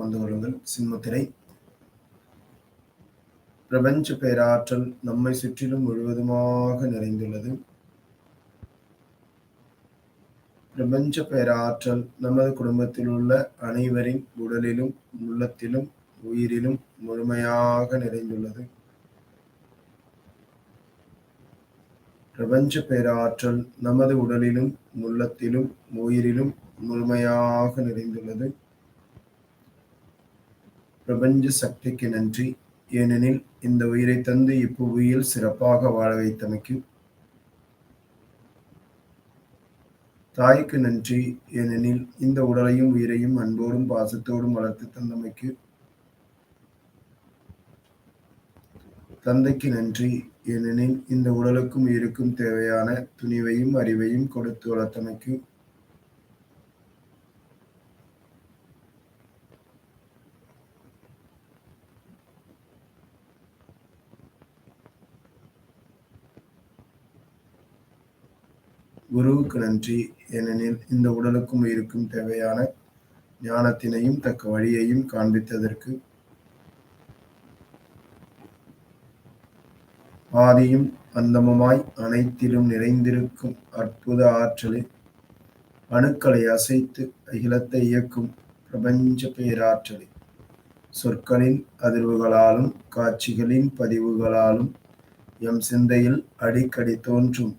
வந்து கொள்ளுங்கள். சின்முத்திரை. பிரபஞ்ச பேராற்றல் நம்மை சுற்றிலும் முழுவதுமாக நிறைந்துள்ளது. பிரபஞ்ச பேராற்றல் நமது குடும்பத்தில் உள்ள அனைவரின் உடலிலும், உள்ளத்திலும், உயிரிலும் முழுமையாக நிறைந்துள்ளது. பிரபஞ்ச பேராற்றல் நமது உடலிலும், உள்ளத்திலும், உயிரிலும் முழுமையாக நிறைந்துள்ளது. பிரபஞ்ச சக்திக்கு நன்றி. ஏனெனில் இந்த உயிரை தந்து இப்புவியில் சிறப்பாக வாழ வைத்தமைக்கு. தாய்க்கு நன்றி. ஏனெனில் இந்த உடலையும் உயிரையும் அன்போடும் பாசத்தோடும் வளர்த்து தந்தமைக்கு. தந்தைக்கு நன்றி. ஏனெனில் இந்த உடலுக்கும் உயிருக்கும் தேவையான துணிவையும் அறிவையும் கொடுத்து வளர்த்தமைக்கு. குருவுக்கு நன்றி. ஏனெனில் இந்த உடலுக்கும் உயிருக்கும் தேவையான ஞானத்தினையும் தக்க வழியையும் காண்பித்ததற்கு. ஆதியும் அந்தமுமாய் அனைத்திலும் நிறைந்திருக்கும் அற்புத ஆற்றலே, அணுக்களை அசைத்து அகிலத்தை இயக்கும் பிரபஞ்ச பேராற்றலே, சொற்களின் அதிர்வுகளாலும் காட்சிகளின் பதிவுகளாலும் எம் சிந்தையில் அடிக்கடி தோன்றும்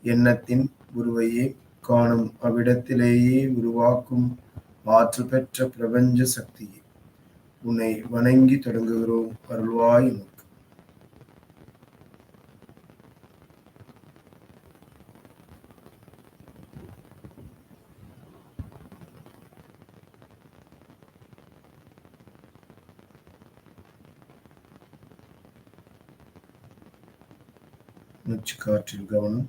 எண்ணத்தின் உருவையே காணும் அவ்விடத்திலேயே உருவாக்கும் ஆற்றல் பெற்ற பிரபஞ்ச சக்தியே, உன்னை வணங்கி தொடங்குகிறோம். அருள்வாய் எமக்கு. மூச்சு காற்றில் கவனம்.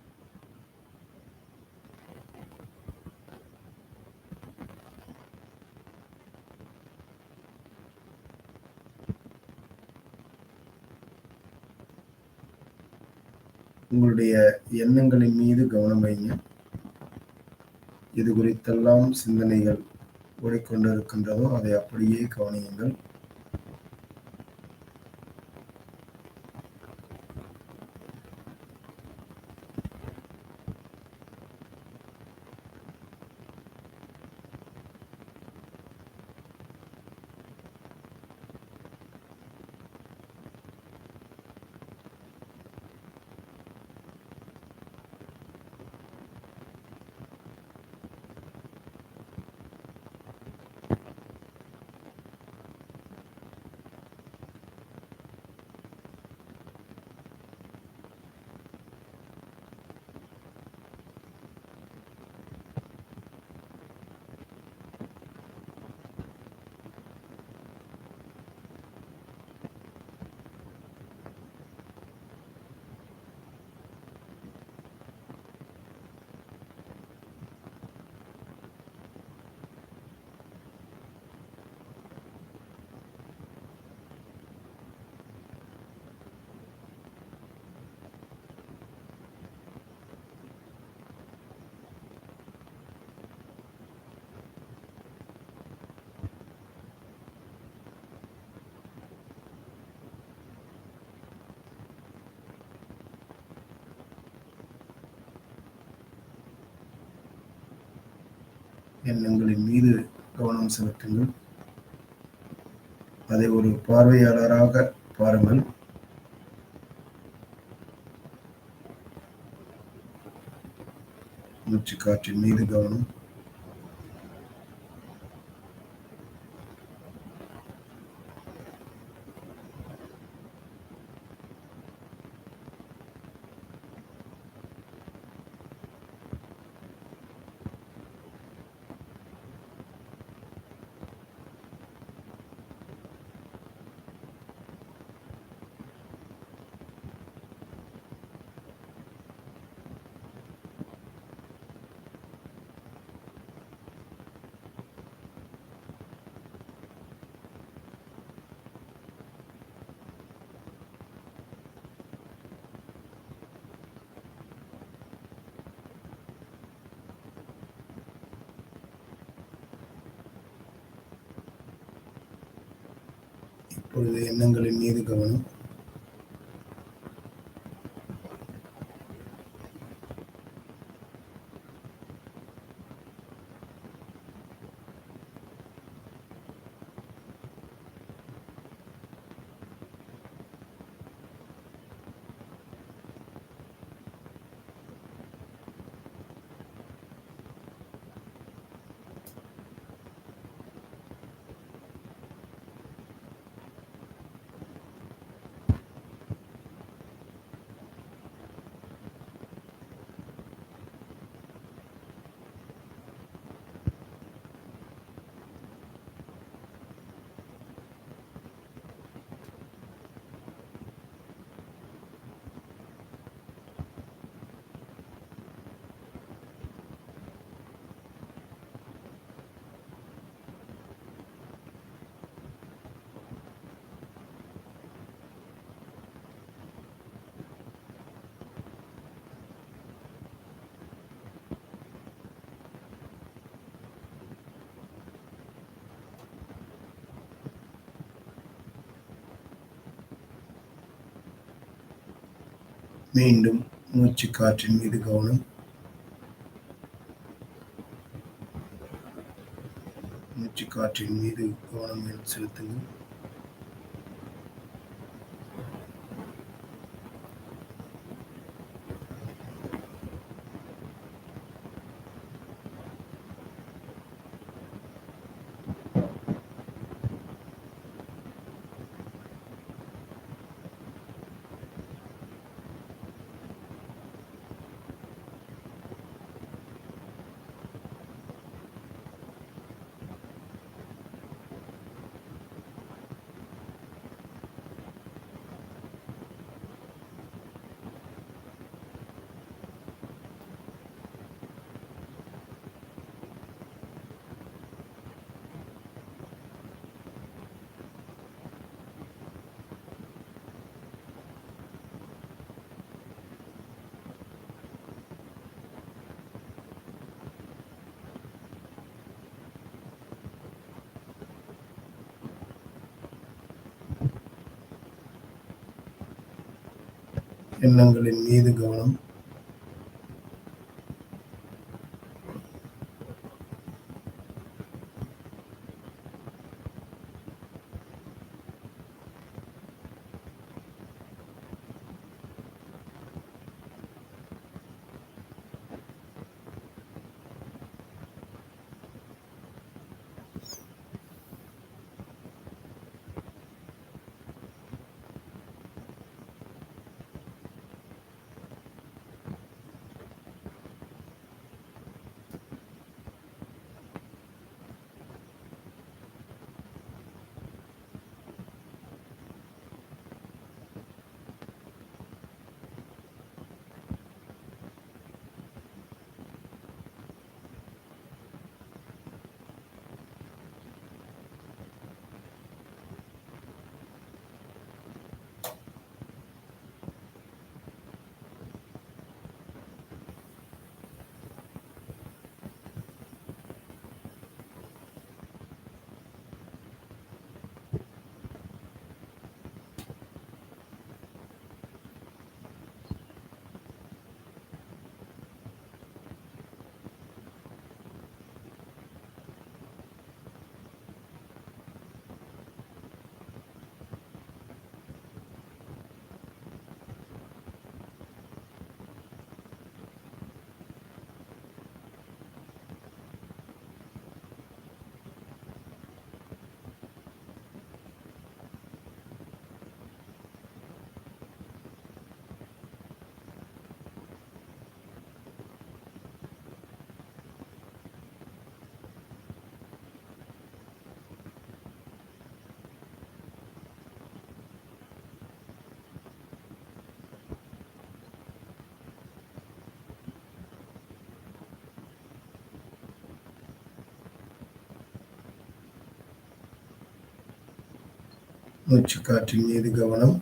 உங்களுடைய எண்ணங்களின் மீது கவனம் வைங்க. இது குறித்தெல்லாம் சிந்தனைகள் ஓடிக்கொண்டிருக்கின்றதோ அதை அப்படியே கவனியுங்கள். எண்ணங்களின் மீது கவனம் செலுத்துங்கள். அதை ஒரு பார்வையாளராக பாருங்கள். மூச்சு காற்றின் மீது கவனம். இப்பொழுது எண்ணங்களின் மீது கவனம். மீண்டும் மூச்சு காற்றின் மீது கவனம். மூச்சு காற்றின் மீது கவனம் செலுத்துங்கள். எண்ணங்களின் மீது கவனம். மூச்சு காற்றின் மீது கவனம்.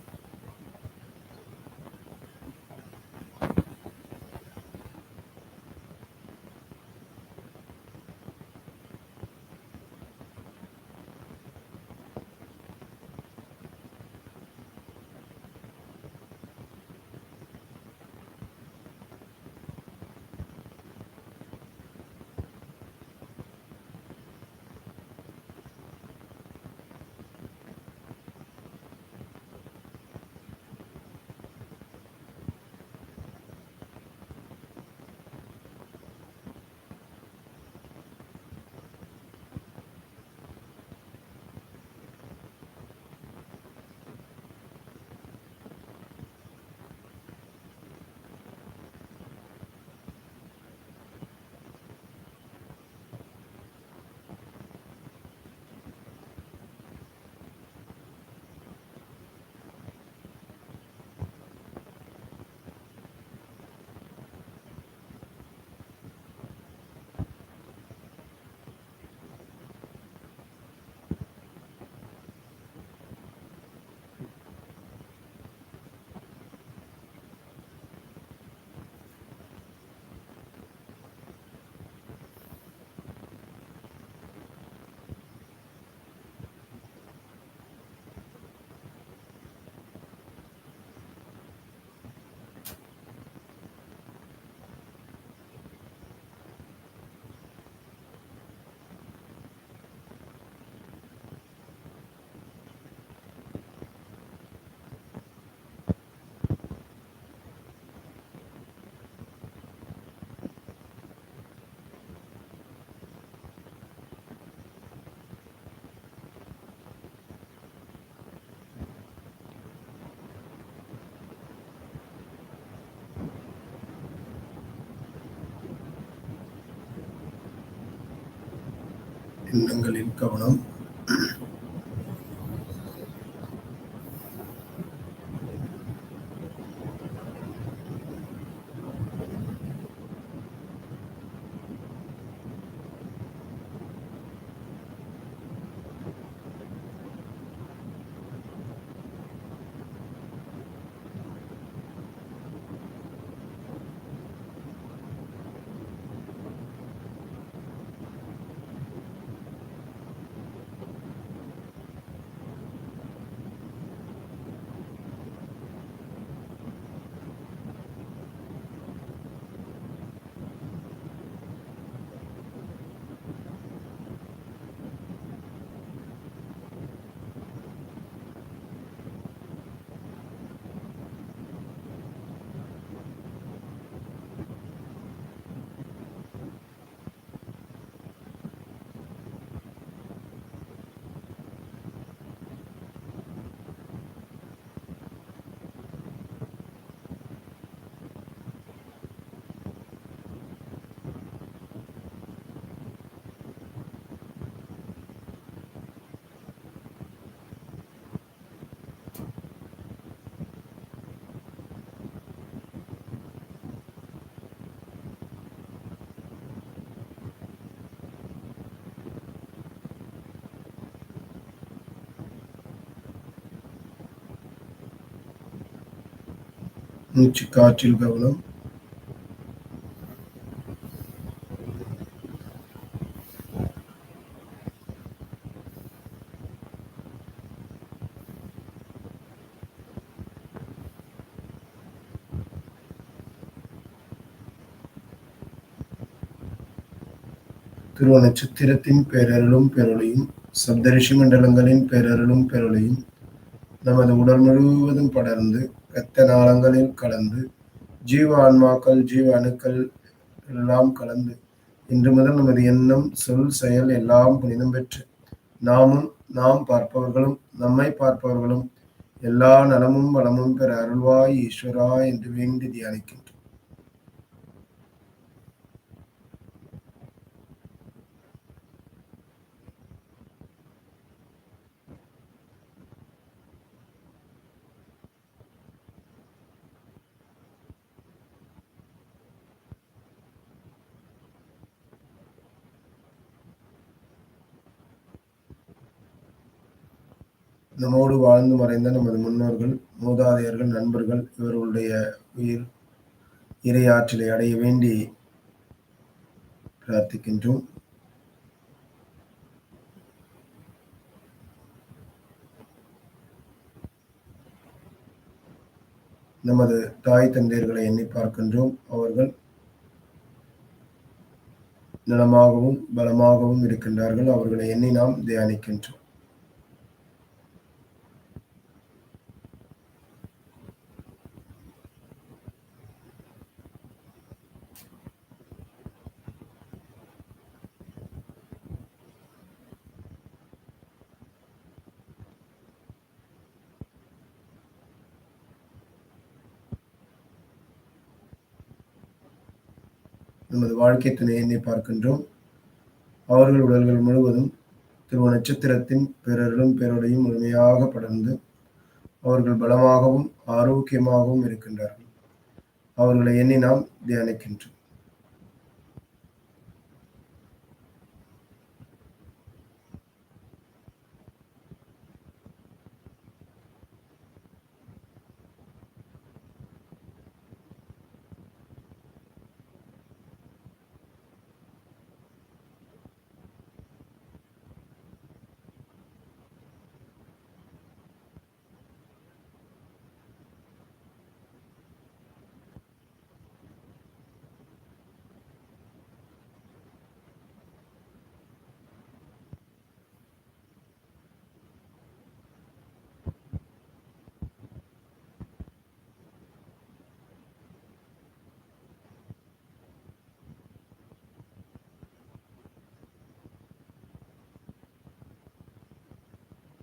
எண்ணங்களில் கவனம். மூச்சு காற்றில் கவனம். துருவ நட்சத்திரத்தின் பேரருளும் பேரொளியும் சப்தரிஷி மண்டலங்களின் பேரருளும் பேரொளியும் நமது உடல் முழுவதும் படர்ந்து இரத்த நாளங்களில் கலந்து ஜீவ ஆன்மாக்கள் ஜீவ அணுக்கள் எல்லாம் கலந்து இன்று முதல் நமது எண்ணம் சொல் செயல் எல்லாம் புனிதம் பெற்று நாமும் நாம் பார்ப்பவர்களும் நம்மை பார்ப்பவர்களும் எல்லா நலமும் வளமும் பெற அருள்வாய் ஈஸ்வரா என்று வேண்டி தியானிக்கின்றோம். நம்மோடு வாழ்ந்து மறைந்த நமது முன்னோர்கள் மூதாதையர்கள் நண்பர்கள் இவர்களுடைய உயிர் இறை ஆற்றலை அடைய வேண்டி பிரார்த்திக்கின்றோம். நமது தாய் தந்தையர்களை எண்ணி பார்க்கின்றோம். அவர்கள் நலமாகவும் பலமாகவும் இருக்கின்றார்கள். அவர்களை எண்ணி நாம் தியானிக்கின்றோம். நமது வாழ்க்கை துணை எண்ணி பார்க்கின்றோம். அவர்கள் உடல்கள் முழுவதும் துருவ நட்சத்திரத்தின் பேரருளும் பேரொளியும் முழுமையாக படர்ந்து அவர்கள் பலமாகவும் ஆரோக்கியமாகவும் இருக்கின்றார்கள். அவர்களை எண்ணி நாம் தியானிக்கின்றோம்.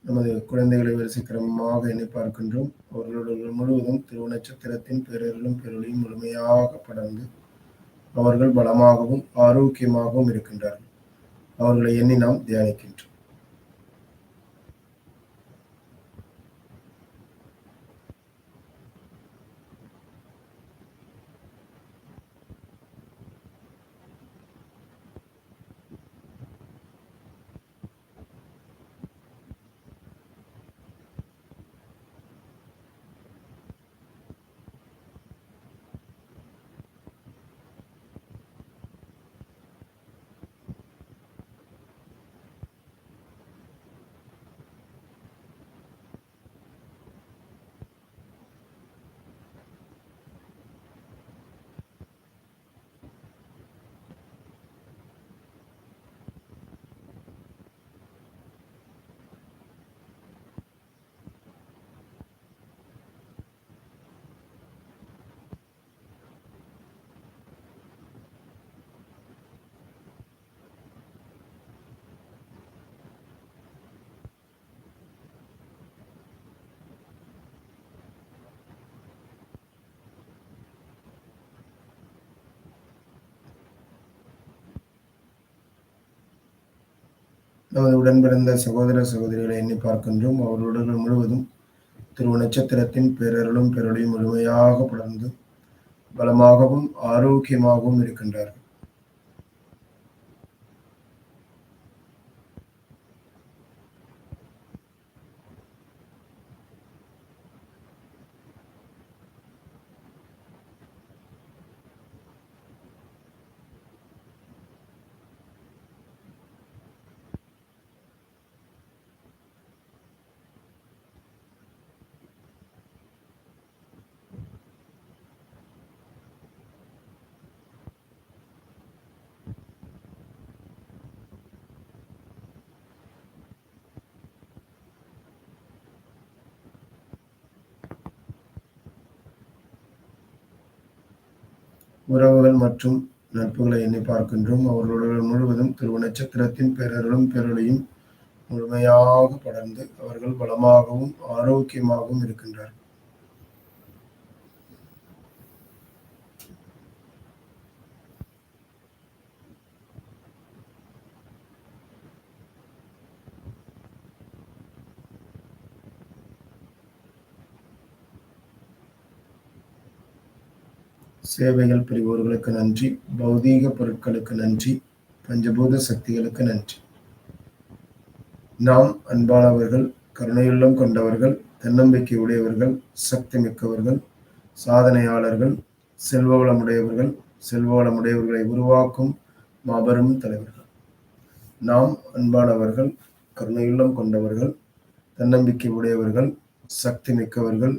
நமது குழந்தைகளை வரிசைக்கிரமமாக எண்ணி பார்க்கின்றோம். அவர்களுடைய முழுவதும் துருவ நட்சத்திரத்தின் பேரருளும் பேரொளியும் முழுமையாக படர்ந்து அவர்கள் பலமாகவும் ஆரோக்கியமாகவும் இருக்கின்றார்கள். அவர்களை எண்ணி நாம் தியானிக்கின்றோம். நமது உடன்பிறந்த சகோதர சகோதரிகளை எண்ணி பார்க்கின்றோம். அவர்களுடன் முழுவதும் திரு நட்சத்திரத்தின் பேரருளும் பேரொழியும் முழுமையாக படர்ந்து பலமாகவும் ஆரோக்கியமாகவும் இருக்கின்றார்கள். உறவுகள் மற்றும் நட்புகளை எண்ணி பார்க்கின்றோம். அவர்களுடன் முழுவதும் திரு நட்சத்திரத்தின் பேரருளும் பேரொழியும் முழுமையாக படர்ந்து அவர்கள் பலமாகவும் ஆரோக்கியமாகவும் இருக்கின்றார்கள். சேவைகள் புரிவோர்களுக்கு நன்றி. பௌதீக பொருட்களுக்கு நன்றி. பஞ்சபூத சக்திகளுக்கு நன்றி. நாம் அன்பானவர்கள், கருணையுள்ளம் கொண்டவர்கள், தன்னம்பிக்கை உடையவர்கள், சக்தி மிக்கவர்கள், சாதனையாளர்கள், செல்வ வளமுடையவர்கள், செல்வ வளமுடையவர்களை உருவாக்கும் மாபெரும் தலைவர்கள். நாம் அன்பானவர்கள், கருணையுள்ளம் கொண்டவர்கள், தன்னம்பிக்கை உடையவர்கள், சக்தி மிக்கவர்கள்,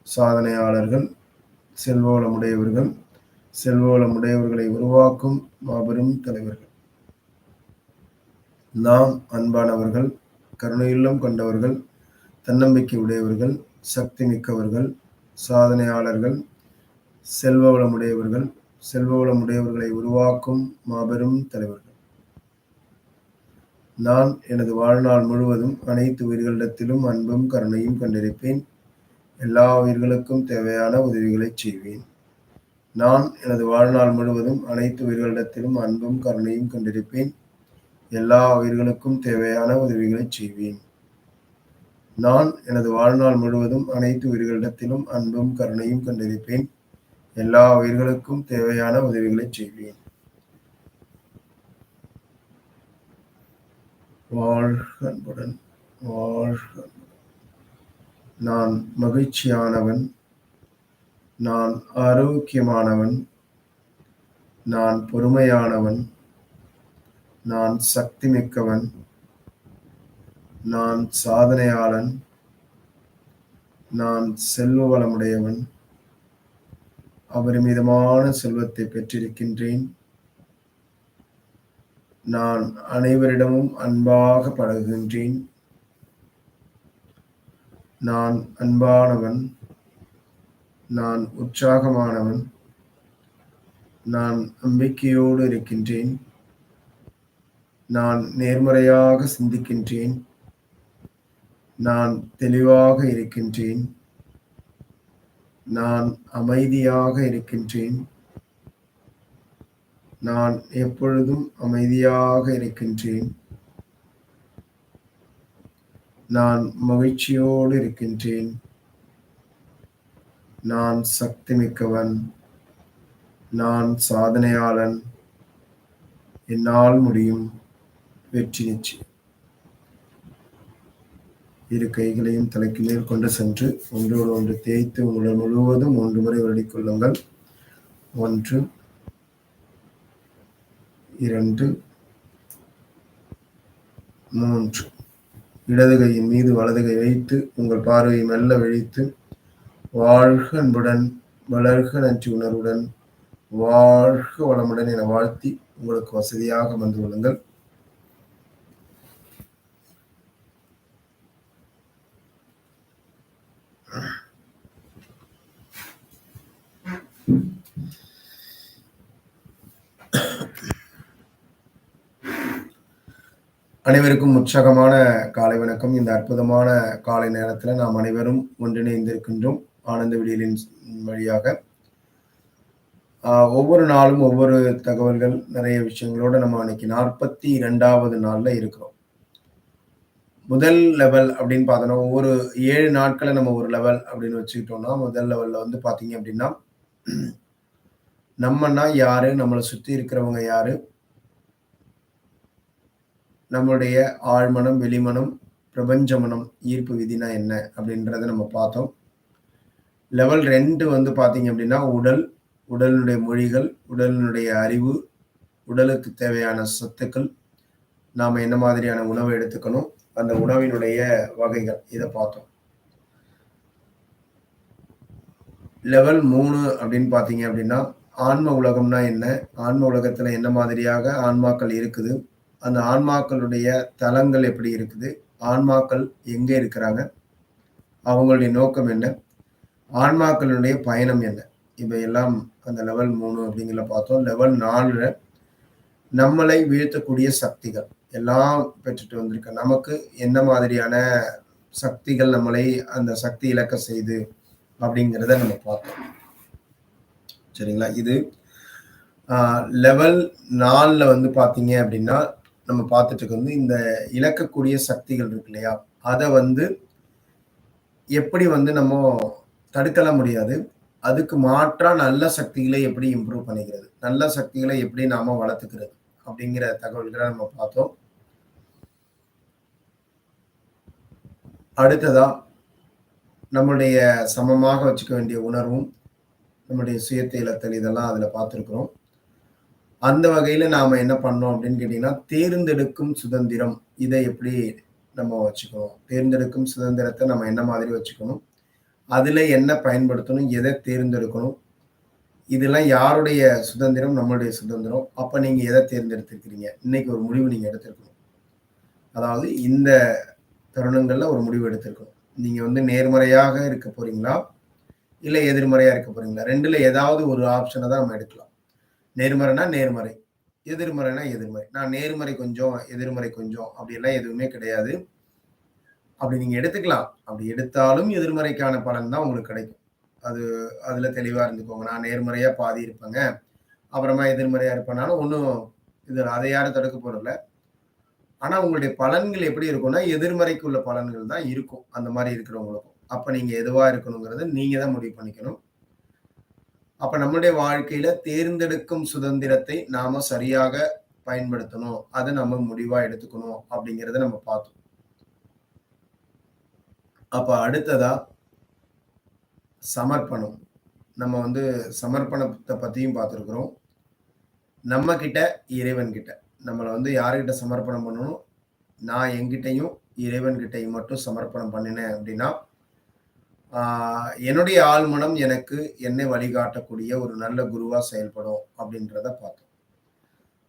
சாதனையாளர்கள், செல்வ வளமுடையவர்கள், செல்வ வளமுடையவர்களை உருவாக்கும் மாபெரும் தலைவர்கள். நாம் அன்பானவர்கள், கருணையுள்ளம் கொண்டவர்கள், தன்னம்பிக்கை உடையவர்கள், சக்தி மிக்கவர்கள், சாதனையாளர்கள், செல்வ வளமுடையவர்கள், செல்வ வளமுடையவர்களை உருவாக்கும் மாபெரும் தலைவர்கள். நான் எனது வாழ்நாள் முழுவதும் அனைத்து உயிர்களிடத்திலும் அன்பும் கருணையும் கொண்டிருப்பேன். எல்லா உயிர்களுக்கும் தேவையான உதவிகளைச் செய்வேன். நான் எனது வாழ்நாள் முழுவதும் அனைத்து உயிர்களிடத்திலும் அன்பும் கருணையும் கொண்டிருப்பேன். எல்லா உயிர்களுக்கும் தேவையான உதவிகளைச் செய்வேன். நான் எனது வாழ்நாள் முழுவதும் அனைத்து உயிர்களிடத்திலும் அன்பும் கருணையும் கொண்டிருப்பேன். எல்லா உயிர்களுக்கும் தேவையான உதவிகளைச் செய்வேன். வாழ்க அன்புடன், வாழ்க அன்புடன். நான் மகிழ்ச்சியானவன், நான் ஆரோக்கியமானவன், நான் பொறுமையானவன், நான் சக்தி மிக்கவன், நான் சாதனையாளன், நான் செல்வ வளமுடையவன், அபரிமிதமான செல்வத்தை பெற்றிருக்கின்றேன். நான் அனைவரிடமும் அன்பாக பழகுகின்றேன். நான் அன்பானவன், நான் உற்சாகமானவன், நான் நம்பிக்கையோடு இருக்கின்றேன். நான் நேர்மறையாக சிந்திக்கின்றேன். நான் தெளிவாக இருக்கின்றேன். நான் அமைதியாக இருக்கின்றேன். நான் எப்பொழுதும் அமைதியாக இருக்கின்றேன். நான் மகிழ்ச்சியோடு இருக்கின்றேன். நான் சக்தி மிக்கவன். நான் சாதனையாளன். என்னால் முடியும். வெற்றி நிச்சயம். இரு கைகளையும் தலைக்கு மேல் கொண்டு சென்று ஒன்றோடு ஒன்று தேய்த்து உங்கள் முழுவதும் 3 முறை வருடிக் கொள்ளுங்கள். 1, 2, 3. இடது கையின் மீது வலது கை வைத்து உங்கள் பார்வையை மெல்ல விழித்து வாழ்க அன்புடன், வளர்க நன்றி உணர்வுடன், வாழ்க வளமுடன் என வாழ்த்தி உங்களுக்கு வசதியாக வந்து கொள்ளுங்கள். அனைவருக்கும் உற்சாகமான காலை வணக்கம். இந்த அற்புதமான காலை நேரத்தில் நாம் அனைவரும் ஒன்றிணைந்திருக்கின்றோம் ஆனந்த விடியலின் வழியாக. ஒவ்வொரு நாளும் ஒவ்வொரு தகவல்கள், நிறைய விஷயங்களோட நம்ம அன்னைக்கு 42வது நாள்ல இருக்கிறோம். முதல் லெவல் அப்படின்னு பார்த்தோம்னா, ஒவ்வொரு 7 நாட்களை நம்ம ஒரு லெவல் அப்படின்னு வச்சுக்கிட்டோம்னா, முதல் லெவல்ல வந்து பார்த்தீங்க அப்படின்னா, நம்மன்னா யாரு, நம்மளை சுற்றி இருக்கிறவங்க யாரு, நம்மளுடைய ஆழ்மனம், வெளிமனம், பிரபஞ்ச மனம், ஈர்ப்பு விதினா என்ன அப்படின்றத நம்ம பார்த்தோம். லெவல் 2 வந்து பார்த்தீங்க அப்படின்னா, உடல், உடலினுடைய மொழிகள், உடலினுடைய அறிவு, உடலுக்கு தேவையான சத்துக்கள், நாம என்ன மாதிரியான உணவை எடுத்துக்கணும், அந்த உணவினுடைய வகைகள், இதை பார்த்தோம். லெவல் 3 அப்படின்னு பார்த்தீங்க அப்படின்னா, ஆன்ம உலகம்னா என்ன, ஆன்ம உலகத்துல என்ன மாதிரியாக ஆன்மாக்கள் இருக்குது, அந்த ஆன்மாக்களுடைய தலங்கள் எப்படி இருக்குது, ஆன்மாக்கள் எங்கே இருக்கிறாங்க, அவங்களுடைய நோக்கம் என்ன, ஆன்மாக்களுடைய பயணம் என்ன, இவையெல்லாம் அந்த லெவல் 3 அப்படிங்கிற பார்த்தோம். லெவல் 4 நம்மளை வீழ்த்தக்கூடிய சக்திகள் எல்லாம் பெற்றுட்டு வந்திருக்க நமக்கு என்ன மாதிரியான சக்திகள் நம்மளை அந்த சக்தி இழக்க செய்து அப்படிங்கிறத நம்ம பார்த்தோம். சரிங்களா? இது லெவல் 4ல வந்து பார்த்தீங்க அப்படின்னா, நம்ம பார்த்துட்டு இருக்கிறது இந்த இழக்கக்கூடிய சக்திகள் இருக்கு இல்லையா, அதை வந்து எப்படி வந்து நம்ம தடுக்கலாம் முடியாது. அதுக்கு மாற்றா நல்ல சக்திகளை எப்படி இம்ப்ரூவ் பண்ணிக்கிறது, நல்ல சக்திகளை எப்படி நாம வளர்த்துக்கிறது அப்படிங்கிற தகவல்களை நம்ம பார்த்தோம். அடுத்ததா நம்மளுடைய சமமாக வச்சுக்க வேண்டிய உணர்வும், நம்முடைய சுயத்தை இழத்தல், இதெல்லாம் அதுல பார்த்துருக்கிறோம். அந்த வகையில நாம என்ன பண்ணோம் அப்படின்னு கேட்டீங்கன்னா, தேர்ந்தெடுக்கும் சுதந்திரம், இதை எப்படி நம்ம வச்சுக்கணும், தேர்ந்தெடுக்கும் சுதந்திரத்தை நம்ம என்ன மாதிரி வச்சுக்கணும், அதுல என்ன பயன்படுத்தணும், எதை தேர்ந்தெடுக்கணும், இதெல்லாம் யாருடைய சுதந்திரம், நம்மளுடைய சுதந்திரம். அப்ப நீங்க எதை தேர்ந்தெடுத்திருக்கிறீங்க, இன்னைக்கு ஒரு முடிவு நீங்க எடுத்திருக்கணும். அதாவது இந்த தருணங்கள்ல ஒரு முடிவு எடுத்திருக்கணும். நீங்க வந்து நேர்மறையாக இருக்க போறீங்களா, இல்ல எதிர்மறையா இருக்க போறீங்களா, 2ல ஏதாவது ஒரு ஆப்ஷனை தான் நம்ம எடுக்கலாம். நேர்மறைனா நேர்மறை, எதிர்மறைனா எதிர்மறை. நான் நேர்மறை கொஞ்சம், எதிர்மறை கொஞ்சம் அப்படியெல்லாம் எதுவுமே கிடையாது. அப்படி நீங்க எடுத்துக்கலாம். அப்படி எடுத்தாலும் எதிர்மறைக்கான பலன் தான் உங்களுக்கு கிடைக்கும். அது அதுல தெளிவா இருந்துக்கோங்க. நான் நேர்மறையா பாதி இருப்பேங்க, அப்புறமா எதிர்மறையா இருப்பேனாலும் ஒன்றும் இது அதை யாரும் தடுக்க போறதில்ல. ஆனா உங்களுடைய பலன்கள் எப்படி இருக்கும்னா, எதிர்மறைக்கு உள்ள பலன்கள் தான் இருக்கும் அந்த மாதிரி இருக்கிறவங்களுக்கும். அப்ப நீங்க எதுவா இருக்கணுங்கிறத நீங்க தான் முடிவு பண்ணிக்கணும். அப்ப நம்முடைய வாழ்க்கையில தேர்ந்தெடுக்கும் சுதந்திரத்தை நாம சரியாக பயன்படுத்தணும், அதை நம்ம முடிவா எடுத்துக்கணும் அப்படிங்கிறத நம்ம பார்த்தோம். அப்ப அடுத்ததா சமர்ப்பணம். நம்ம வந்து சமர்ப்பணத்தை பத்தியும் பார்த்திருக்கிறோம். நம்ம கிட்ட, இறைவன் கிட்ட, நம்மளை வந்து யாருக்கிட்ட சமர்ப்பணம் பண்ணணும், நான் என்கிட்டையும் இறைவன் கிட்டையும் மட்டும் சமர்ப்பணம் பண்ணினேன் அப்படின்னா, என்னுடைய ஆழ்மனம் எனக்கு என்னை வழிகாட்டக்கூடிய ஒரு நல்ல குருவா செயல்படும் அப்படின்றத பார்த்தோம்.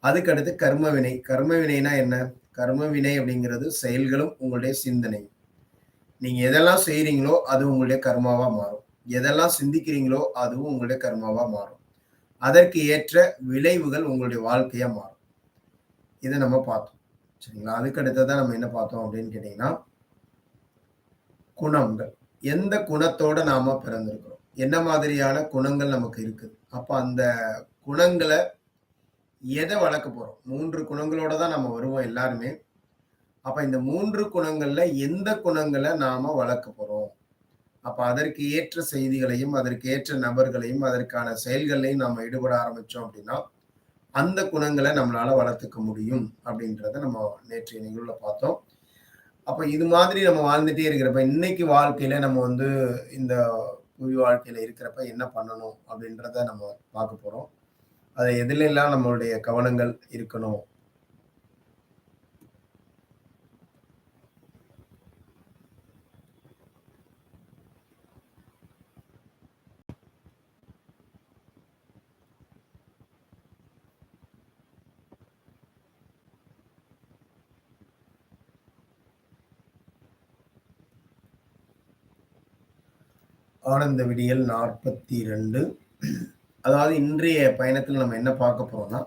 அதுக்கடுத்து கர்மவினை. கர்மவினைனா என்ன, கர்மவினை அப்படிங்கிறது செயல்களும் உங்களுடைய சிந்தனை. நீங்க எதெல்லாம் செய்றீங்களோ அது உங்களுடைய கர்மாவா மாறும், எதெல்லாம் சிந்திக்கிறீங்களோ அதுவும் உங்களுடைய கர்மாவா மாறும், அதற்கு ஏற்ற விளைவுகள் உங்களுடைய வாழ்க்கையா மாறும். இதை நம்ம பார்த்தோம். சரிங்களா? அதுக்கு அடுத்ததான் நம்ம என்ன பார்த்தோம் அப்படின்னு கேட்டீங்கன்னா, குணங்கள். எந்த குணத்தோட நாம பிறந்திருக்கிறோம், என்ன மாதிரியான குணங்கள் நமக்கு இருக்குது, அப்ப அந்த குணங்களை எத வளர்க்க போறோம்? 3 குணங்களோட தான் நம்ம வருவோம் எல்லாருமே. அப்ப இந்த 3 குணங்கள்ல எந்த குணங்கள நாம வளர்க்க போறோம்? அப்ப அதற்கு ஏற்ற செய்திகளையும், அதற்கு ஏற்ற நபர்களையும், அதற்கான செயல்கள்லயும் நாம ஈடுபட ஆரம்பிச்சோம் அப்படின்னா, அந்த குணங்கள நம்மளால வளர்த்துக்க முடியும் அப்படின்றத நம்ம நேற்றைய நிகழ்வுல பார்த்தோம். அப்ப இது மாதிரி நம்ம வாழ்ந்துட்டே இருக்கிறப்ப, இன்னைக்கு வாழ்க்கையில நம்ம வந்து இந்த புவி வாழ்க்கையில இருக்கிறப்ப என்ன பண்ணணும் அப்படின்றத நம்ம பார்க்க போறோம். அது எதுலெல்லாம் நம்மளுடைய கவனங்கள் இருக்கணும். ஆனந்த விடியல் 42. அதாவது இன்றைய பயணத்துல நம்ம என்ன பார்க்க போறோம்னா,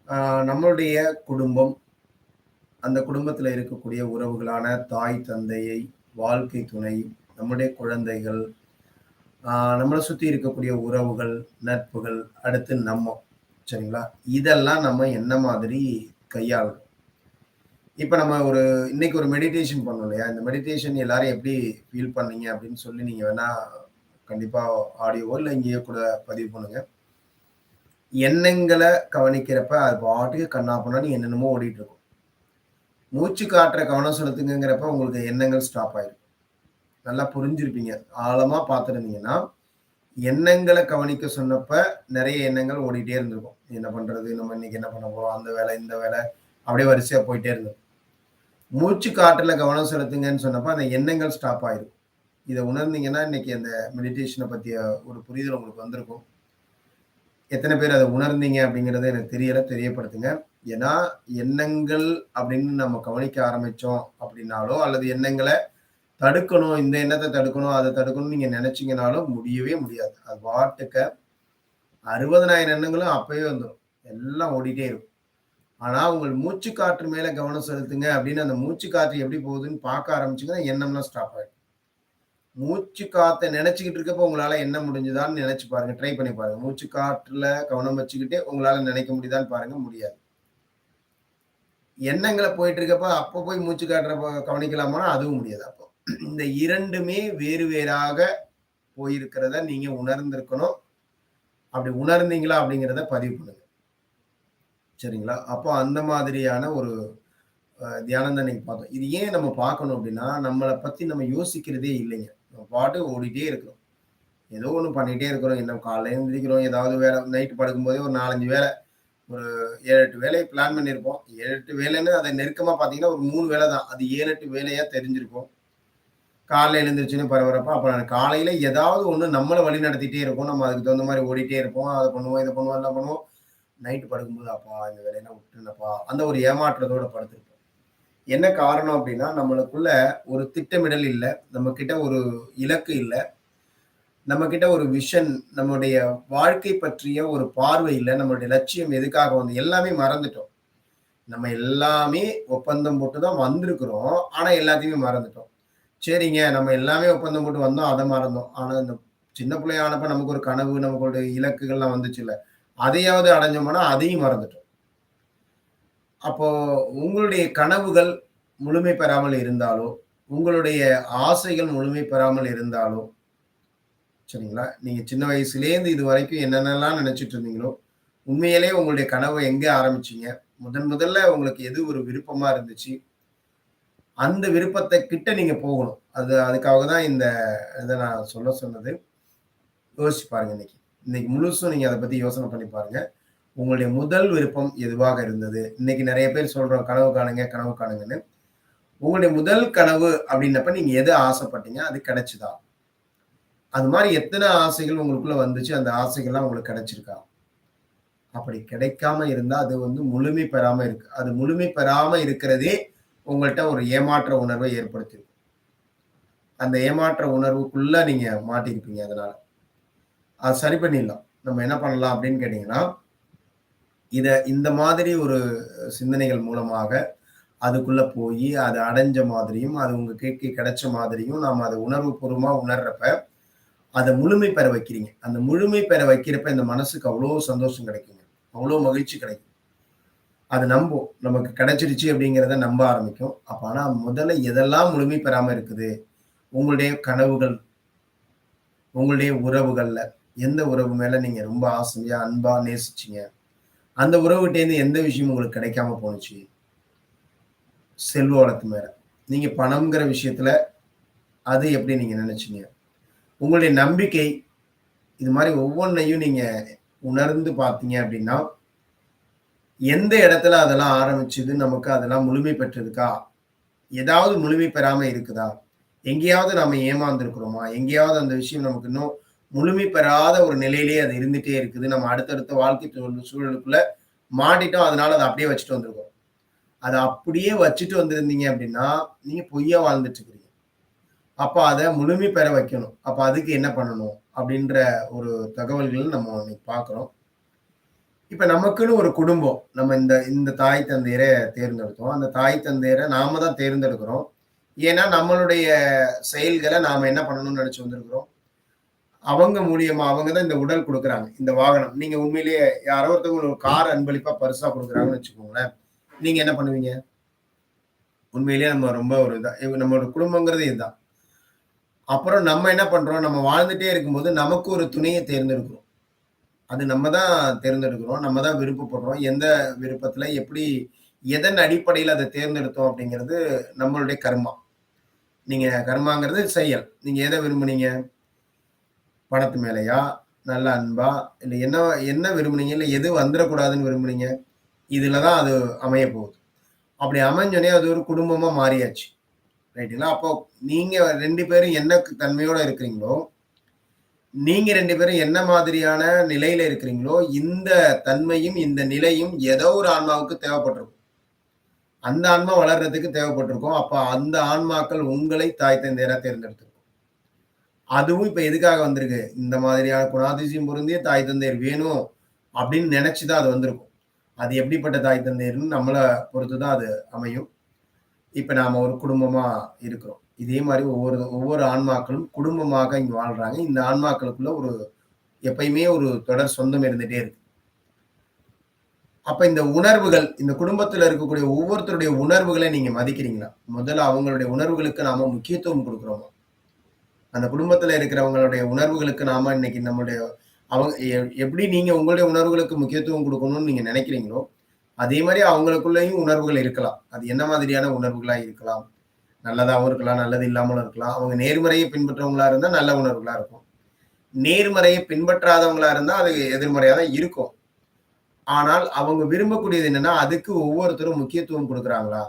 ஆ நம்மளுடைய குடும்பம், அந்த குடும்பத்துல இருக்கக்கூடிய உறவுகளான தாய், தந்தையை, வாழ்க்கை துணை, நம்முடைய குழந்தைகள், ஆ நம்மள சுத்தி இருக்கக்கூடிய உறவுகள், நட்புகள், அடுத்து நம்ம. சரிங்களா? இதெல்லாம் நம்ம என்ன மாதிரி கையாளணும்? இப்ப நம்ம இன்னைக்கு ஒரு மெடிடேஷன் பண்ணோம் இல்லையா? இந்த மெடிடேஷன் எல்லாரும் எப்படி ஃபீல் பண்ணீங்க அப்படின்னு சொல்லி நீங்க வேணா கண்டிப்பா ஆடியோவோ இல்ல இங்கேயே கூட பதிவு பண்ணுங்க. எண்ணங்கள கவனிக்கிறப்ப அது பாட்டுக்கு கன்னா பின்னான்னு என்னென்னமோ ஓடிட்டு இருக்கும். மூச்சு காற்ற கவனம் செலுத்துங்கங்கிறப்ப உங்களுக்கு எண்ணங்கள் ஸ்டாப் ஆயிரும். நல்லா புரிஞ்சிருப்பீங்க. ஆழமா பார்த்திருந்தீங்கன்னா, எண்ணங்கள கவனிக்க சொன்னப்ப நெறைய எண்ணங்கள் ஓடிட்டே இருந்திருக்கும். என்ன பண்றது? நம்ம இன்னைக்கு என்ன பண்ண போறோம்? அந்த வேலை, இந்த வேலை அப்படியே வரிசையா போயிட்டே இருந்திருக்கும். மூச்சு காற்றுல கவனம் செலுத்துங்கன்னு சொன்னப்ப, அந்த எண்ணங்கள் ஸ்டாப் ஆயிரும். இத உணர்ந்தீங்கன்னா, இன்னைக்கு அந்த மெடிடேஷன பத்திய ஒரு புரிதல் உங்களுக்கு வந்திருக்கும். எத்தன பேர் அத உணர்ந்தீங்க அப்படிங்கிறது எனக்கு தெரியல. தெரியப்படுத்துங்க. ஏன்னா, எண்ணங்கள் அப்படின்னு நம்ம கவனிக்க ஆரம்பிச்சோம் அப்படின்னாலோ, அல்லது எண்ணங்கள தடுக்கணும், இந்த எண்ணத்த தடுக்கணும், அத தடுக்கணும்னு நீங்க நெனச்சீங்கனாலும் முடியவே முடியாது. அது பாட்டுக்க 60,000 எண்ணங்களும் அப்பவே வந்துரும். எல்லாம் ஓடிட்டே இருக்கும். ஆனா, உங்கள் மூச்சு காற்று மேல கவனம் செலுத்துங்க அப்படின்னு அந்த மூச்சு காற்று எப்படி போகுதுன்னு பார்க்க ஆரம்பிச்சீங்கன்னா, எண்ணம்லாம் ஸ்டாப் ஆயிடும். மூச்சு காத்த நெனச்சுக்கிட்டு இருக்கப்ப உங்களால எண்ண முடிஞ்சுதான்னு நெனச்சு பாருங்க. ட்ரை பண்ணி பாருங்க. மூச்சு காற்றுல கவனம் வச்சுக்கிட்டே உங்களால நெனைக்க முடியுதான்னு பாருங்க. முடியாது. எண்ணங்கள போயிட்டு இருக்கப்ப, அப்ப போய் மூச்சு காற்ற கவனிக்கலாமான்னா, அதுவும் முடியாது அப்போ. இந்த 2மே வேறு வேறாக போயிருக்கிறத நீங்க உணர்ந்திருக்கணும். அப்படி உணர்ந்தீங்களா அப்படிங்கிறத பதிவு பண்ணுங்க. சரிங்களா? அப்போ அந்த மாதிரியான ஒரு தியானம் தான் இன்னைக்கு பார்த்தோம். இது ஏன் நம்ம பார்க்கணும் அப்படின்னா, நம்மள பத்தி நம்ம யோசிக்கிறதே இல்லைங்க. நம்ம பாட்டுக்கு ஓடிட்டே இருக்கிறோம். ஏதோ ஒண்ணு பண்ணிட்டே இருக்கிறோம். என்ன காலைல எழுந்திரிக்கிறோம், ஏதாவது வேலை நைட் படுக்கும்போதே ஒரு 4, 5 வேலை, ஒரு 7, 8 வேலைய பிளான் பண்ணியிருப்போம். 7, 8 வேலைன்னு அத நெருக்கமா பார்த்தீங்கன்னா, ஒரு 3 வேலை தான். அது 7, 8 வேலையா தெரிஞ்சிருக்கும். காலைல எழுந்திரிச்சோனே பரபரப்பா, அப்புறம் காலையில ஏதாவது ஒண்ணு நம்மள வழிநடத்திட்டே இருக்கும். நம்ம அதுக்கு தகுந்த மாரி ஓடிட்டே இருப்போம். அத பண்ணுவோம், இத பண்ணுவோம், எல்லாம் பண்ணுவோம். நைட் படுக்கும்போது, "அப்பா இந்த வேலையெல்லாம் விட்டுறேனப்பா" அந்த ஒரு ஏமாற்றத்தோட படுத்திருப்போம். என்ன காரணம் அப்படின்னா, நம்மளுக்குள்ள ஒரு திட்டமிடல் இல்ல. நம்மகிட்ட ஒரு இலக்கு இல்ல. நம்மகிட்ட ஒரு விஷன், நம்முடைய வாழ்க்கை பற்றிய ஒரு பார்வை இல்ல. நம்மளுடைய லட்சியம் எதுக்காக வந்து எல்லாமே மறந்துட்டோம். நம்ம எல்லாமே ஒப்பந்தம் போட்டு தான் வந்திருக்கிறோம். ஆனா எல்லாத்தையுமே மறந்துட்டோம். சரிங்க, நம்ம எல்லாமே ஒப்பந்தம் போட்டு வந்தோம். அத மறந்தோம். ஆனா இந்த சின்ன பிள்ளை ஆனப்ப நமக்கு ஒரு கனவு, நமக்கு ஒரு இலக்குகள்லாம் வந்துச்சுல்ல. அதையாவது அடைஞ்சோமான்னா, அதையும் மறந்துட்டோம். அப்போ உங்களுடைய கனவுகள் முழுமை பெறாமல் இருந்தாலோ, உங்களுடைய ஆசைகள் முழுமை பெறாமல் இருந்தாலோ, சரிங்களா? நீங்க சின்ன வயசுலேருந்து இதுவரைக்கும் என்னென்னலாம் நினைச்சுட்டு இருந்தீங்களோ, உண்மையிலேயே உங்களுடைய கனவ எங்க ஆரம்பிச்சீங்க? முதல்ல உங்களுக்கு எது ஒரு விருப்பமா இருந்துச்சு? அந்த விருப்பத்த கிட்ட நீங்க போகணும். அதுக்காக தான் இந்த இத நான் சொல்ல சொன்னது. யோசிச்சு பாருங்க இன்னைக்கு. இன்னைக்கு முழுசும் நீங்க அத பத்தி யோசனை பண்ணி பாருங்க. உங்களுடைய முதல் விருப்பம் எதுவாக இருந்தது? இன்னைக்கு நெறைய பேர் சொல்றோம் கனவு காணுங்க, கனவு காணுங்கன்னு. உங்களுடைய முதல் கனவு அப்படின்னப்ப நீங்க எது ஆசைப்பட்டீங்க? அது கிடைச்சுதா? அது மாரி எத்தன ஆசைகள் உங்களுக்குள்ள வந்துச்சு? அந்த ஆசைகள்லாம் உங்களுக்கு கிடைச்சிருக்கா? அப்படி கிடைக்காம இருந்தா, அது வந்து முழுமை பெறாம இருக்கு. அது முழுமை பெறாம இருக்கிறதே உங்கள்ட்ட ஒரு ஏமாற்ற உணர்வை ஏற்படுத்தியிருக்கும். அந்த ஏமாற்ற உணர்வுக்குள்ள நீங்க மாட்டியிருப்பீங்க அதனால. அத சரி பண்ணிடலாம். நம்ம என்ன பண்ணலாம் அப்படின்னு கேட்டீங்கன்னா, இந்த மாதிரி ஒரு சிந்தனைகள் மூலமாக அதுக்குள்ள போயி, அத அடைஞ்ச மாதிரியும், அது உங்க கைக்கு கிடைச்ச மாதிரியும், நாம அத உணர்வுபூர்வமா உணர்றப்ப, அத முழுமை பெற வைக்கிறீங்க. அந்த முழுமை பெற வைக்கிறப்ப இந்த மனசுக்கு அவ்வளோ சந்தோஷம் கிடைக்குங்க. அவ்வளோ மகிழ்ச்சி கிடைக்கும். அது நம்பும். நமக்கு கிடைச்சிருச்சு அப்படிங்கிறத நம்ப ஆரம்பிக்கும். ஆனா முதல்ல எதெல்லாம் முழுமை பெறாம இருக்குது, உங்களுடைய கனவுகள், உங்களுடைய உறவுகள்ல, எந்த உறவு மேல நீங்க ரொம்ப ஆசையா, அன்பா நேசிச்சீங்க? அந்த உறவுகிட்டேருந்து எந்த விஷயம் உங்களுக்கு கிடைக்காம போணுச்சு? செல்வ வளத்து மேல. நீங்க பணம்ங்கிற விஷயத்துல அது எப்படி நீங்க நினைச்சீங்க? உங்களுடைய நம்பிக்கை, இது மாரி ஒவ்வொன்னையும் நீங்க உணர்ந்து பார்த்தீங்க அப்படின்னா, எந்த இடத்துல அதெல்லாம் ஆரம்பிச்சது, நமக்கு அதெல்லாம் முழுமை பெற்றிருக்கா? ஏதாவது முழுமை பெறாம இருக்குதா? எங்கேயாவது நாம ஏமாந்துருக்கிறோமா? எங்கேயாவது அந்த விஷயம் நமக்கு இன்னும் முழுமை பெறாத ஒரு நிலையிலேயே அது இருந்துட்டே இருக்குது. நம்ம அடுத்தடுத்த வாழ்க்கை சூழலுக்குள்ள மாட்டிட்டோம். அதனால அத அப்படியே வச்சுட்டு வந்திருக்கோம். அத அப்படியே வச்சுட்டு வந்திருந்தீங்க அப்படின்னா, நீங்க பொய்யா வாழ்ந்துட்டு இருக்கிறீங்க. அப்ப அத முழுமை பெற வைக்கணும். அப்ப அதுக்கு என்ன பண்ணணும்? அப்படின்ற ஒரு தகவல்கள் நம்ம இன்னைக்கு பார்க்கிறோம். இப்ப நமக்குன்னு ஒரு குடும்பம். நம்ம இந்த இந்த தாய் தந்தையர தேர்ந்தெடுத்தோம். அந்த தாய் தந்தையர நாம தான் தேர்ந்தெடுக்கிறோம். ஏன்னா, நம்மளுடைய செயல்கள நாம என்ன பண்ணணும்னு நெனச்சு வந்திருக்கிறோம். அவங்க மூலியமா அவங்க தான் இந்த உடல் குடுக்குறாங்க. இந்த வாகனம். நீங்க உண்மையிலேயே யாரோ ஒருத்தவங்க ஒரு கார் அன்பளிப்பா பரிசா குடுக்குறாங்கன்னு வச்சுக்கோங்களேன். நீங்க என்ன பண்ணுவீங்க? உண்மையிலேயே நம்ம ரொம்ப ஒரு இதா நம்மளோட குடும்பங்கிறது இதுதான். அப்புறம் நம்ம என்ன பண்றோம்? நம்ம வாழ்ந்துட்டே இருக்கும்போது நமக்கு ஒரு துணைய தேர்ந்தெடுக்கிறோம். அது நம்ம தான் தேர்ந்தெடுக்கிறோம். நம்ம தான் விருப்பப்படுறோம். எந்த விருப்பத்துல, எப்படி, எதன் அடிப்படையில அத தேர்ந்தெடுத்தோம் அப்படிங்கிறது நம்மளுடைய கர்மா. நீங்க கர்மாங்கிறது செயல். நீங்க எத விரும்புனீங்க? பணத்து மேலயா? நல்ல அன்பா? இல்ல என்ன என்ன விரும்புனீங்க? இல்ல எது வந்துறக்கூடாதுன்னு விரும்புனீங்க? இதுல தான் அது அமையப் போகுது. அப்படி அமைஞ்சோனே அது ஒரு குடும்பமா மாறியாச்சு. ரைட்டுங்களா? அப்போ நீங்க 2 பேரும் என்ன தன்மையோட இருக்கிறீங்களோ, நீங்க 2 பேரும் என்ன மாதிரியான நிலையில இருக்கிறீங்களோ, இந்த தன்மையும், இந்த நிலையும் ஏதோ ஒரு ஆன்மாவுக்கு தேவைப்பட்டிருக்கும். அந்த ஆன்மா வளர்றதுக்கு தேவைப்பட்டிருக்கும். அப்ப அந்த ஆன்மாக்கள் உங்களை தாய் தந்தையரா தேர்ந்தெடுத்திருக்கும். அதுவும் இப்ப எதுக்காக வந்திருக்கு? இந்த மாதிரியான குணாதிசயம் பொருந்திய தாய் தந்தையர் வேணும் அப்படின்னு நெனச்சு தான் அது வந்திருக்கும். அது எப்படிப்பட்ட தாய் தந்தையர்ன்னு நம்மள பொறுத்து தான் அது அமையும். இப்ப நாம ஒரு குடும்பமா இருக்கிறோம். இதே மாரி ஒவ்வொரு ஒவ்வொரு ஆன்மாக்களும் குடும்பமாக இங்க வாழ்றாங்க. இந்த ஆன்மாக்களுக்குள்ள ஒரு எப்பயுமே ஒரு தொடர் சொந்தம் இருந்துட்டே இருக்கு. அப்ப இந்த உணர்வுகள், இந்த குடும்பத்துல இருக்கக்கூடிய ஒவ்வொருத்தருடைய உணர்வுகள நீங்க மதிக்கிறீங்களா? முதல்ல அவங்களுடைய உணர்வுகளுக்கு நாம முக்கியத்துவம் குடுக்குறோமா? அந்த குடும்பத்துல இருக்கிறவங்களுடைய உணர்வுகளுக்கு நாம இன்னைக்கு நம்முடைய அவங்க எப்படி நீங்க உங்களுடைய உணர்வுகளுக்கு முக்கியத்துவம் குடுக்கணும்னு நீங்க நெனைக்கிறீங்களோ, அதே மாரி அவங்களுக்குள்ளயும் உணர்வுகள் இருக்கலாம். அது என்ன மாதிரியான உணர்வுகளா இருக்கலாம்? நல்லதாவும் இருக்கலாம், நல்லது இல்லாமலும் இருக்கலாம். அவங்க நேர்மறைய பின்பற்றவங்களா இருந்தா நல்ல உணர்வுகளா இருக்கும். நேர்மறைய பின்பற்றாதவங்களா இருந்தா அது எதிர்மறையா தான் இருக்கும். ஆனால் அவங்க விரும்பக்கூடியது என்னன்னா, அதுக்கு ஒவ்வொருத்தரும் முக்கியத்துவம் குடுக்குறாங்களா?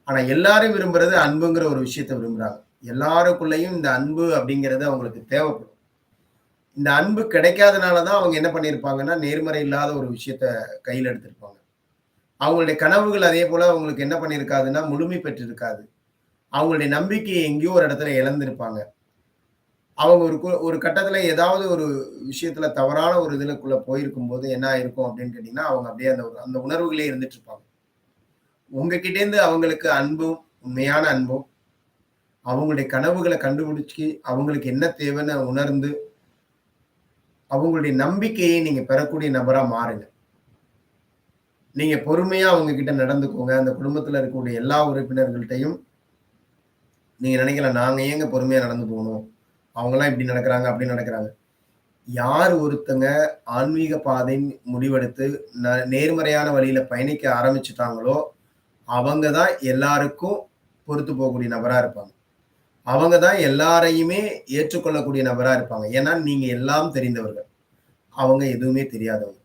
ஆனா எல்லாரும் விரும்புறது அன்புங்கிற ஒரு விஷயத்த விரும்புறாங்க. எல்லாருக்குள்ளயும் இந்த அன்பு அப்படிங்கிறது அவங்களுக்கு தேவைப்படும். இந்த அன்பு கிடைக்காதனால தான் அவங்க என்ன பண்ணியிருப்பாங்கன்னா, நேர்மறை இல்லாத ஒரு விஷயத்த கையில எடுத்திருப்பாங்க. அவங்களுடைய கனவுகள் அதே போல அவங்களுக்கு என்ன பண்ணியிருக்காதுன்னா, முழுமை பெற்றிருக்காது. அவங்களுடைய நம்பிக்கைய எங்கேயோ ஒரு இடத்துல இழந்திருப்பாங்க. அவங்க ஒரு கட்டத்துல ஏதாவது ஒரு விஷயத்துல தவறான ஒரு இதுலக்குள்ள போயிருக்கும்போது என்ன ஆயிருக்கும் அப்படின்னு கேட்டீங்கன்னா, அவங்க அப்படியே அந்த உணர்வுகளே இருந்துட்டு இருப்பாங்க. உங்ககிட்டேருந்து அவங்களுக்கு அன்பும், உண்மையான அன்பும், அவங்களுடைய கனவுகள கண்டுபிடிச்சு, அவங்களுக்கு என்ன தேவைன்னு உணர்ந்து, அவங்களுடைய நம்பிக்கையை நீங்க பெறக்கூடிய நபரா மாறுங்க. நீங்க பொறுமையா அவங்க கிட்ட நடந்துக்கோங்க. அந்த குடும்பத்துல இருக்கக்கூடிய எல்லா உறுப்பினர்கள்ட்டயும் நீங்க நினைக்கலாம், நாங்க ஏங்க பொறுமையா நடந்து போணும்? அவங்கலாம் இப்படி நடக்குறாங்க, அப்படி நடக்குறாங்க. யார் ஒருத்தங்க ஆன்மீக பாதை முடிவெடுத்து நேர்மறையான வழியில பயணிக்க ஆரம்பிச்சுட்டாங்களோ, அவங்க தான் எல்லாருக்கும் பொறுத்து போகக்கூடிய நபரா இருப்பாங்க. அவங்க தான் எல்லாரையுமே ஏற்றுக்கொள்ளக்கூடிய நபரா இருப்பாங்க. ஏன்னா, நீங்க எல்லாம் தெரிந்தவர்கள். அவங்க எதுவுமே தெரியாதவங்க.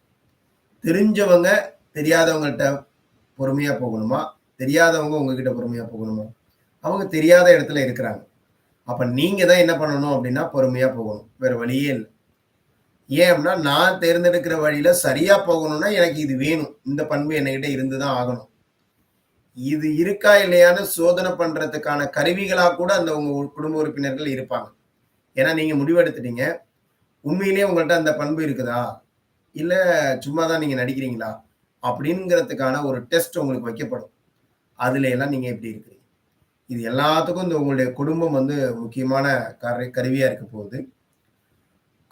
தெரிஞ்சவங்க தெரியாதவங்கள்ட்ட பொறுமையா போகணுமா? தெரியாதவங்க உங்ககிட்ட பொறுமையா போகணுமா? அவங்க தெரியாத இடத்துல இருக்கிறாங்க. அப்ப நீங்க தான் என்ன பண்ணணும் அப்டின்னா, பொறுமையா போகணும். வேற வழியே இல்ல. ஏன் அப்டின்னா, நான் தேர்ந்தெடுக்கிற வழியில சரியா போகணும்னா, எனக்கு இது வேணும். இந்த பண்பு என்கிட்ட இருந்து தான் ஆகணும். இது இருக்கா இல்லையான்னு சோதனை பண்றதுக்கான கருவிகளா கூட அந்த உங்க குடும்ப உறுப்பினர்கள் இருப்பாங்க. ஏன்னா, நீங்க முடிவெடுத்துட்டீங்க. உண்மையிலேயே உங்கள்ட்ட அந்த பண்பு இருக்குதா? இல்ல சும்மா தான் நீங்க நடிக்கிறீங்களா? அப்படிங்கிறதுக்கான ஒரு டெஸ்ட் உங்களுக்கு வைக்கப்படும். அதுல எல்லாம் நீங்க எப்படி இருக்கிறீங்க? இது எல்லாத்துக்கும் இந்த உங்களுடைய குடும்பம் வந்து முக்கியமான கருவியா இருக்க போகுது.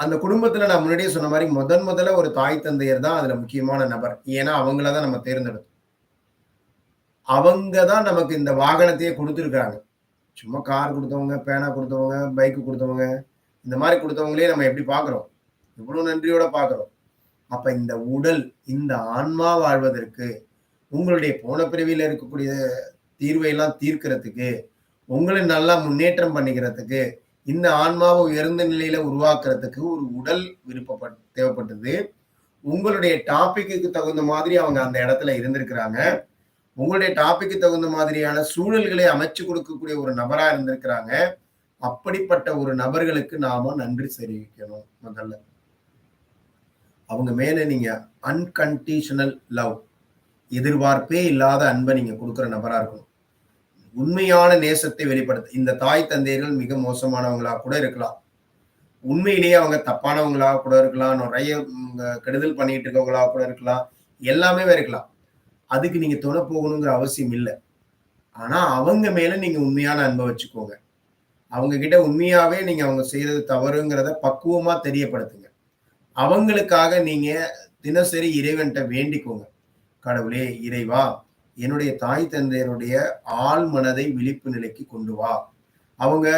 அந்த குடும்பத்துல நான் முன்னாடியே சொன்ன மாரி முதல்ல ஒரு தாய் தந்தையர் தான் அதுல முக்கியமான நபர். ஏன்னா அவங்கள தான் நம்ம தேர்ந்தெடுத்தோம். அவங்க தான் நமக்கு இந்த வாகனத்தையே குடுத்துருக்காங்க. சும்மா கார் குடுத்தவங்க, பேனா குடுத்தவங்க, பைக் குடுத்தவங்க, இந்த மாரி குடுத்தவங்களயே நம்ம எப்படி பார்க்குறோம்? எவ்வளோ நன்றியோட பார்க்குறோம். அப்ப இந்த உடல், இந்த ஆன்மா வாழ்வதற்கு, உங்களுடைய போன பிறவியில இருக்கக்கூடிய தீர்வையெல்லாம் தீர்க்கிறதுக்கு, உங்கள நல்லா முன்னேற்றம் பண்ணிக்கிறதுக்கு, இந்த ஆன்மாவ உயர்ந்த நிலையில உருவாக்குறதுக்கு ஒரு உடல் தேவைப்பட்டது. உங்களுடைய டாபிக்குக்கு தகுந்த மாதிரி அவங்க அந்த இடத்துல இருந்திருக்கிறாங்க. உங்களுடைய டாபிக்கு தகுந்த மாதிரியான சூழல்களை அமைச்சு கொடுக்கக்கூடிய ஒரு நபரா இருந்திருக்கிறாங்க. அப்படிப்பட்ட ஒரு நபர்களுக்கு நாம நன்றி தெரிவிக்கணும் முதல்ல. அவங்க மேல நீங்க அன்கண்டிஷனல் லவ், எதிர்பார்ப்பே இல்லாத அன்பை நீங்க குடுக்குற நபரா இருக்கணும். உண்மையான நேசத்தை வெளிப்படுத்த இந்த தாய் தந்தையர்கள் மிக மோசமானவங்களா கூட இருக்கலாம். உண்மையிலேயே அவங்க தப்பானவங்களா கூட இருக்கலாம். நெறைய கெடுதல் பண்ணிட்டு இருக்கவங்களா கூட இருக்கலாம். எல்லாமே இருக்கலாம். அதுக்கு நீங்க துணை போகணுங்கிற அவசியம் இல்ல. ஆனா அவங்க மேல நீங்க உண்மையான அன்ப வச்சுக்கோங்க. அவங்க கிட்ட உண்மையாவே நீங்க அவங்க செய்றது தவறுங்கிறத பக்குவமா தெரியப்படுத்துங்க. அவங்களுக்காக நீங்க தினசரி இறைவன்ட்ட வேண்டிக்கோங்க. கடவுளே, இறைவா, என்னுடைய தாய் தந்தையருடைய ஆழ் மனதை விழிப்பு நிலைக்கு கொண்டு வா. அவங்க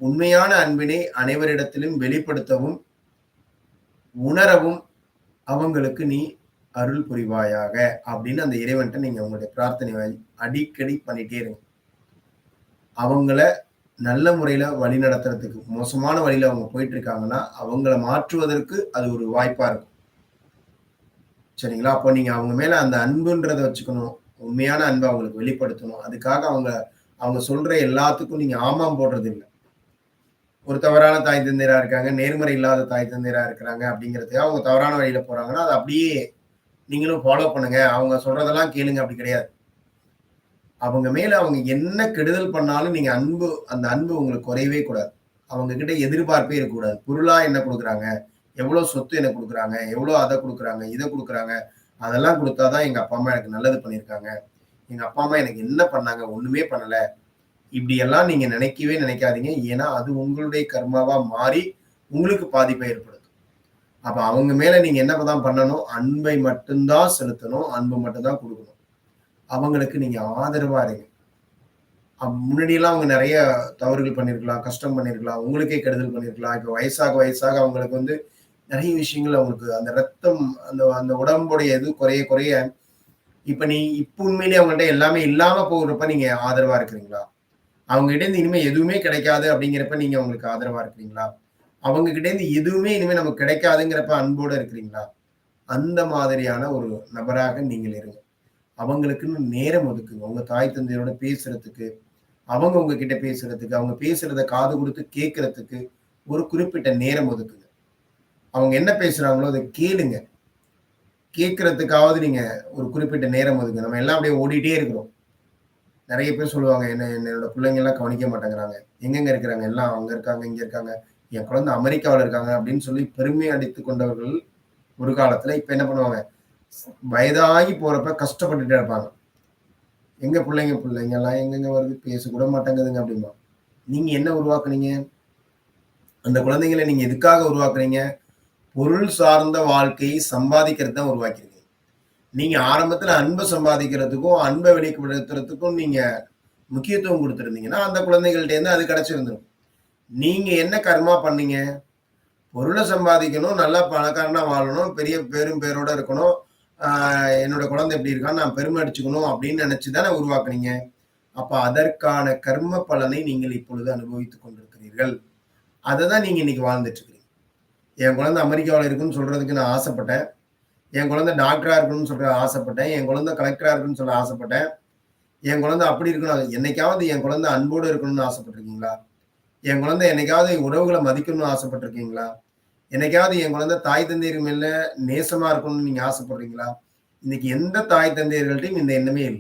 உண்மையான அன்பினை அனைவரிடத்திலும் வெளிப்படுத்தவும், உணரவும் அவங்களுக்கு நீ அருள் புரிவாயாக அப்படின்னு அந்த இறைவன்ட்ட நீங்க உங்களுடைய பிரார்த்தனை அடிக்கடி பண்ணிட்டே இருங்க. அவங்கள நல்ல முறையில வழி நடத்துறதுக்கு, மோசமான வழியில அவங்க போயிட்டு இருக்காங்கன்னா, அவங்கள மாற்றுவதற்கு அது ஒரு வாய்ப்பா இருக்கும். சரிங்களா? அப்போ நீங்க அவங்க மேல அந்த அன்புன்றத வச்சுக்கணும். உண்மையான அன்ப அவங்களுக்கு வெளிப்படுத்தணும். அதுக்காக அவங்க அவங்க சொல்ற எல்லாத்துக்கும் நீங்க ஆமாம் போடுறது இல்ல. ஒரு தவறான தாய் தந்தையரா இருக்காங்க, நேர்மறை இல்லாத தாய் தந்தையரா இருக்கிறாங்க அப்படிங்கிறதுக்காக அவங்க தவறான வழியில போறாங்கன்னா, அத அப்படியே நீங்களும் ஃபாலோ பண்ணுங்க. அவங்க சொல்றதெல்லாம் கேளுங்க அப்படி கிடையாது. அவங்க மேல அவங்க என்ன கெடுதல் பண்ணாலும் நீங்க அந்த அன்பு உங்களுக்கு குறையவே கூடாது. அவங்க கிட்ட எதிர்பார்ப்பே இருக்கக்கூடாது. பொருளா என்ன குடுக்குறாங்க? எவ்வளோ சொத்து எனக்கு குடுக்குறாங்க? எவ்வளோ அத குடுக்குறாங்க? இத குடுக்குறாங்க? அதெல்லாம் குடுத்தா தான் எங்க அப்பா, அம்மா எனக்கு நல்லது பண்ணியிருக்காங்க. எங்க அப்பா, அம்மா எனக்கு என்ன பண்ணாங்க? ஒண்ணுமே பண்ணல. இப்படியெல்லாம் நீங்க நினைக்கவே நினைக்காதீங்க. ஏன்னா, அது உங்களுடைய கர்மாவா மாறி உங்களுக்கு பாதிப்பை ஏற்படுத்தும். அப்ப அவங்க மேல நீங்க என்ன தான் பண்ணணும்? அன்பை மட்டும் தான் செலுத்தணும். அன்பு மட்டும் தான் குடுக்கணும். அவங்களுக்கு நீங்க ஆதரவா இருங்க. முன்னாடியெல்லாம் அவங்க நெறைய தவறுகள் பண்ணியிருக்கலாம், கஷ்டம் பண்ணியிருக்கலாம், உங்களுக்கே கெடுதல் பண்ணியிருக்கலாம். இப்ப வயசாக வயசாக அவங்களுக்கு வந்து நெறைய விஷயங்கள் அவங்களுக்கு அந்த ரத்தம் அந்த அந்த உடம்புடைய இது குறைய குறைய, இப்ப உண்மையிலேயே அவங்கள்ட்ட எல்லாமே இல்லாம போகுறப்ப நீங்க ஆதரவா இருக்கிறீங்களா? அவங்க கிட்டேருந்து இனிமே எதுவுமே கிடைக்காது அப்படிங்கிறப்ப நீங்க அவங்களுக்கு ஆதரவா இருக்கிறீங்களா? அவங்க கிட்டேருந்து எதுவுமே இனிமே நமக்கு கிடைக்காதுங்கிறப்ப அன்போட இருக்கிறீங்களா? அந்த மாதிரியான ஒரு நபராக நீங்கள் இருங்க. அவங்களுக்குன்னு நேரம் ஒதுக்குங்க. உங்க தாய் தந்தையரோட பேசுறதுக்கு, அவங்க உங்ககிட்ட பேசுறதுக்கு, அவங்க பேசுறத காது குடுத்து கேட்கறதுக்கு ஒரு குறிப்பிட்ட நேரம் ஒதுக்குங்க. அவங்க என்ன பேசுறாங்களோ அத கேளுங்க. கேட்கறதுக்காவது நீங்க ஒரு குறிப்பிட்ட நேரம் ஒதுக்குங்க. நம்ம எல்லாம் அப்படியே ஓடிட்டே இருக்கிறோம். நெறைய பேர் சொல்லுவாங்க, என்னோட பிள்ளைங்கலாம் கவனிக்க மாட்டேங்கிறாங்க. எங்கெங்க இருக்கிறாங்க? எல்லாம் அங்க இருக்காங்க, இங்க இருக்காங்க. என் குழந்தை அமெரிக்காவுல இருக்காங்க அப்படின்னு சொல்லி பெருமை அடித்துக் கொண்டவர்கள் ஒரு காலத்துல இப்ப என்ன பண்ணுவாங்க? வயதாகி போறப்ப கஷ்டப்பட்டுட்டே இருப்பாங்க. எங்க பிள்ளைங்கலாம் எங்கெங்க வருது? பேச கூட மாட்டேங்குதுங்க அப்படிம்பாங்க. நீங்க என்ன உருவாக்குனீங்க? அந்த குழந்தைங்கள நீங்க எதுக்காக உருவாக்குறீங்க? பொருள் சார்ந்த வாழ்க்கையை சம்பாதிக்கிறது தான் உருவாக்கிறீங்க. நீங்க ஆரம்பத்துல அன்ப சம்பாதிக்கிறதுக்கும், அன்ப வெளிப்படுத்துறதுக்கும் நீங்க முக்கியத்துவம் குடுத்திருந்தீங்கன்னா, அந்த குழந்தைகள்ட்டேருந்து அது கிடைச்சிருந்துரும். நீங்க என்ன கர்மா பண்ணீங்க? பொருள சம்பாதிக்கணும், நல்லா பணக்காரனா வாழணும், பெரிய பேரும் பேரோட இருக்கணும். ஆ என்னோட குழந்தை இப்படி இருக்கான்னு நான் பெருமை அடிச்சுக்கணும் அப்படின்னு நினைச்சு தானே உருவாக்குனீங்க. அப்ப அதற்கான கர்ம பலனை நீங்கள் இப்பொழுது அனுபவித்துக் கொண்டிருக்கிறீர்கள். அததான் நீங்க இன்னைக்கு வாழ்ந்துட்டு இருக்கிறீங்க. என் குழந்தை அமெரிக்காவுல இருக்குன்னு சொல்றதுக்கு நான் ஆசைப்பட்டேன். என் குழந்தை டாக்டரா இருக்கணும்னு சொல்ற ஆசைப்பட்டேன். என் குழந்தை கலெக்டரா இருக்கணும்னு சொல்ல ஆசைப்பட்டேன். என் குழந்தை அப்படி இருக்கணும். என்னைக்காவது என் குழந்தை அன்போடு இருக்கணும்னு ஆசைப்பட்டுருக்கீங்களா? என் குழந்தை என்னைக்காவது உறவுகள மதிக்கணும்னு ஆசைப்பட்டுருக்கீங்களா? என்னைக்காவது என் குழந்தை தாய் தந்தையர் மேல நேசமா இருக்கணும்னு நீங்க ஆசைப்படுறீங்களா? இன்னைக்கு எந்த தாய் தந்தையர்கள்ட்டயும் இந்த எண்ணமே இல்ல.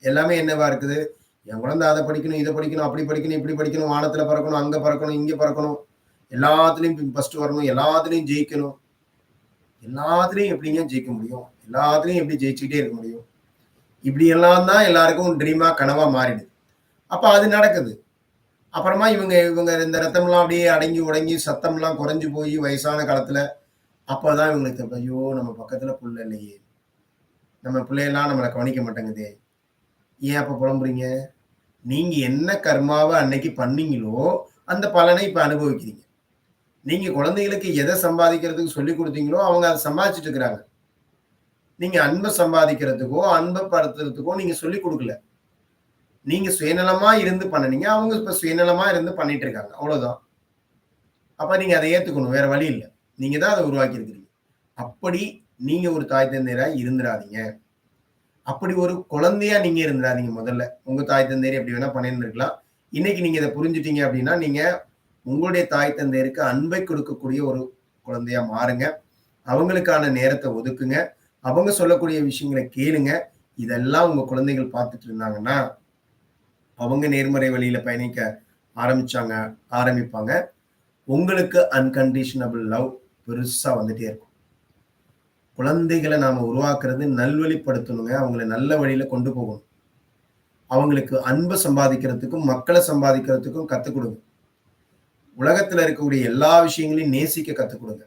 எல்லாமே என்னவா இருக்குது? என் குழந்தை அத படிக்கணும், இத படிக்கணும், அப்படி படிக்கணும், இப்படி படிக்கணும், வானத்துல பறக்கணும், அங்க பறக்கணும், இங்க பறக்கணும். எல்லாத்துலயும் ஃபர்ஸ்ட் வரணும், எல்லாத்துலயும் ஜெயிக்கணும். எல்லாத்துலயும் எப்படிங்க ஜெயிக்க முடியும்? எல்லாத்துலயும் எப்படி ஜெயிச்சுக்கிட்டே இருக்க முடியும்? இப்படி எல்லாம் தான் எல்லாருக்கும் ட்ரீமா, கனவா மாறிடுது. அப்ப அது நடக்குது. அப்புறமா இவங்க இவங்க இந்த ரத்தம்லாம் அப்படியே அடங்கி உடங்கி சத்தம்லாம் குறைஞ்சு போய் வயசான காலத்துல அப்பதான் இவங்களுக்கு தெரியும், ஐயோ நம்ம பக்கத்துல புள்ள இல்லையே, நம்ம பிள்ளையெல்லாம் நம்மளை கவனிக்க மாட்டேங்குதே. ஏன் அப்ப புலம்புறீங்க? நீங்க என்ன கர்மாவை அன்னைக்கு பண்ணீங்களோ அந்த பலனை இப்ப அனுபவிக்கிறீங்க. நீங்க குழந்தைகளுக்கு எதை சம்பாதிக்கிறதுக்கு சொல்லி கொடுத்தீங்களோ அவங்க அதை சம்பாதிச்சுட்டு இருக்கிறாங்க. நீங்க அன்பை சம்பாதிக்கிறதுக்கோ அன்பை படுத்துறதுக்கோ நீங்க சொல்லி கொடுக்கல. நீங்க சுயநலமா இருந்து பண்ணுனீங்க. அவங்க இப்ப சுயநலமா இருந்து பண்ணிட்டு இருக்காங்க. அவ்வளவுதான். அப்ப நீங்க அதை ஏத்துக்கணும். வேற வழி இல்ல. நீங்க தான் அதை உருவாக்கி இருக்கிறீங்க. அப்படி நீங்க ஒரு தாய் தந்தையரா இருந்துராதீங்க. அப்படி ஒரு குழந்தையா நீங்க இருந்துராதீங்க முதல்ல. உங்க தாய் தந்தையர் எப்படி வேணா பண்ணியிருந்திருக்கலாம். இன்னைக்கு நீங்க இத புரிஞ்சுட்டீங்க அப்படின்னா, நீங்க உங்களுடைய தாய் தந்தையருக்கு அன்பை கொடுக்கக்கூடிய ஒரு குழந்தையா மாறுங்க. அவங்களுக்கான நேரத்த ஒதுக்குங்க. அவங்க சொல்லக்கூடிய விஷயங்கள கேளுங்க. இதெல்லாம் உங்க குழந்தைகள் பார்த்துட்டு இருந்தாங்கன்னா, அவங்க நேர்மறை வழியில பயணிக்க ஆரம்பிச்சாங்க ஆரம்பிப்பாங்க. உங்களுக்கு அன்கண்டிஷனபிள் லவ் பெருசா வந்துட்டே இருக்கும். குழந்தைகள நாம உருவாக்குறது நல்வழிப்படுத்தணுங்க. அவங்கள நல்ல வழியில கொண்டு போகணும். அவங்களுக்கு அன்ப சம்பாதிக்கிறதுக்கும், மக்கள சம்பாதிக்கிறதுக்கும் கத்துக் குடுங்க. உலகத்துல இருக்கக்கூடிய எல்லா விஷயங்களையும் நேசிக்க கத்துக் குடுங்க.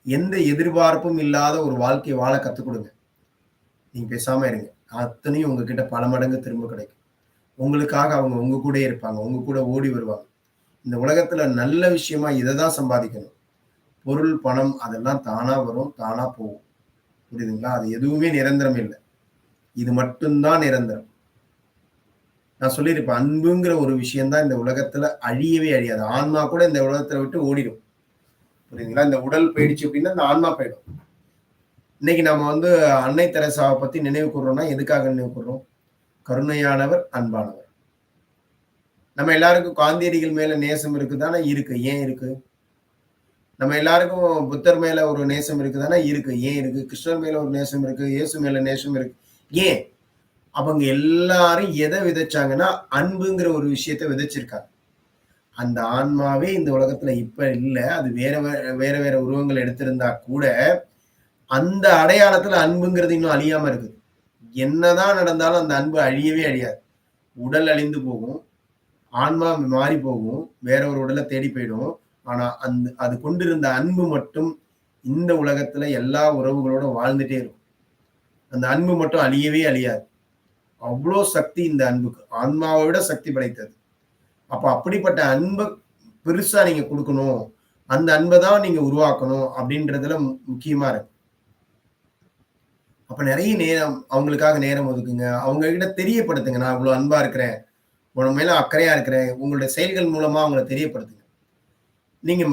எந்த எதிர்பார்ப்பும் இல்லாத ஒரு வாழ்க்கைய வாழ கத்துக் குடுங்க. நீங்க பேசாம இருங்க. அத்தனையும் உங்ககிட்ட பல மடங்கு திரும்ப கிடைக்கும். உங்களுக்காக அவங்க உங்க கூடயே இருப்பாங்க. உங்க கூட ஓடி வருவாங்க. இந்த உலகத்துல நல்ல விஷயமா இததான் சம்பாதிக்கணும். பொருள், பணம் அதெல்லாம் தானா வரும், தானா போகும். புரியுதுங்களா? அது எதுவுமே நிரந்தரம் இல்ல. இது மட்டும் தான் நிரந்தரம். நான் சொல்லியிருப்பேன். அன்புங்கிற ஒரு விஷயம் தான் இந்த உலகத்துல அழியவே அழியாது. ஆன்மா கூட இந்த உலகத்த விட்டு ஓடிடும். புரியுதுங்களா? இந்த உடல் போயிடுச்சு அப்படின்னா, இந்த ஆன்மா போயிடும். இன்னைக்கு நம்ம அன்னை தெரசாவை பத்தி நினைவு கூர்றோம்னா, எதுக்காக நினைவு கூர்றோம்? கருணையானவர், அன்பானவர். நம்ம எல்லாருக்கும் காந்தியடிகள் மேல நேசம் இருக்குதானா? இருக்கு. ஏன் இருக்கு? நம்ம எல்லாருக்கும் புத்தர் மேல ஒரு நேசம் இருக்குதானா? இருக்கு. ஏன் இருக்கு? கிருஷ்ணர் மேல ஒரு நேசம் இருக்கு. இயேசு மேல நேசம் இருக்கு. ஏன்? அவங்க எல்லாரும் எதை விதைச்சாங்கன்னா, அன்புங்கிற ஒரு விஷயத்த விதைச்சிருக்காங்க. அந்த ஆன்மாவே இந்த உலகத்துல இப்ப இல்ல. அது வேற வேற வேற உருவங்கள் எடுத்திருந்தா கூட, அந்த அடையாளத்துல அன்புங்கிறது இன்னும் அழியாம இருக்குது. என்னதான் நடந்தாலும் அந்த அன்பு அழியவே அழியாது. உடல் அழிந்து போகும். ஆன்மா மாறி போகும். வேற ஒரு உடல தேடி போயிடும். ஆனா, அது கொண்டிருந்த அன்பு மட்டும் இந்த உலகத்துல எல்லா உறவுகளோட வாழ்ந்துட்டே இருக்கும். அந்த அன்பு மட்டும் அழியவே அழியாது. அவ்ளோ சக்தி இந்த அன்புக்கு. ஆன்மாவை விட சக்தி படைத்தது. அப்ப அப்படிப்பட்ட அன்ப பெருசா நீங்க குடுக்கணும். அந்த அன்ப தான் நீங்க உருவாக்கணும் அப்படின்றதுல முக்கியமா இருக்கு. அப்ப நெறைய நேரம் அவங்களுக்காக நேரம் ஒதுக்குங்க. அவங்க கிட்ட தெரியப்படுத்துங்க. நான் இவ்ளோ அன்பா இருக்கிறேன். உன் மேல அக்கறையா இருக்கிறேன். உங்களுடைய செயல்கள் மூலமா அவங்கள தெரியப்படுத்துங்க. நீங்க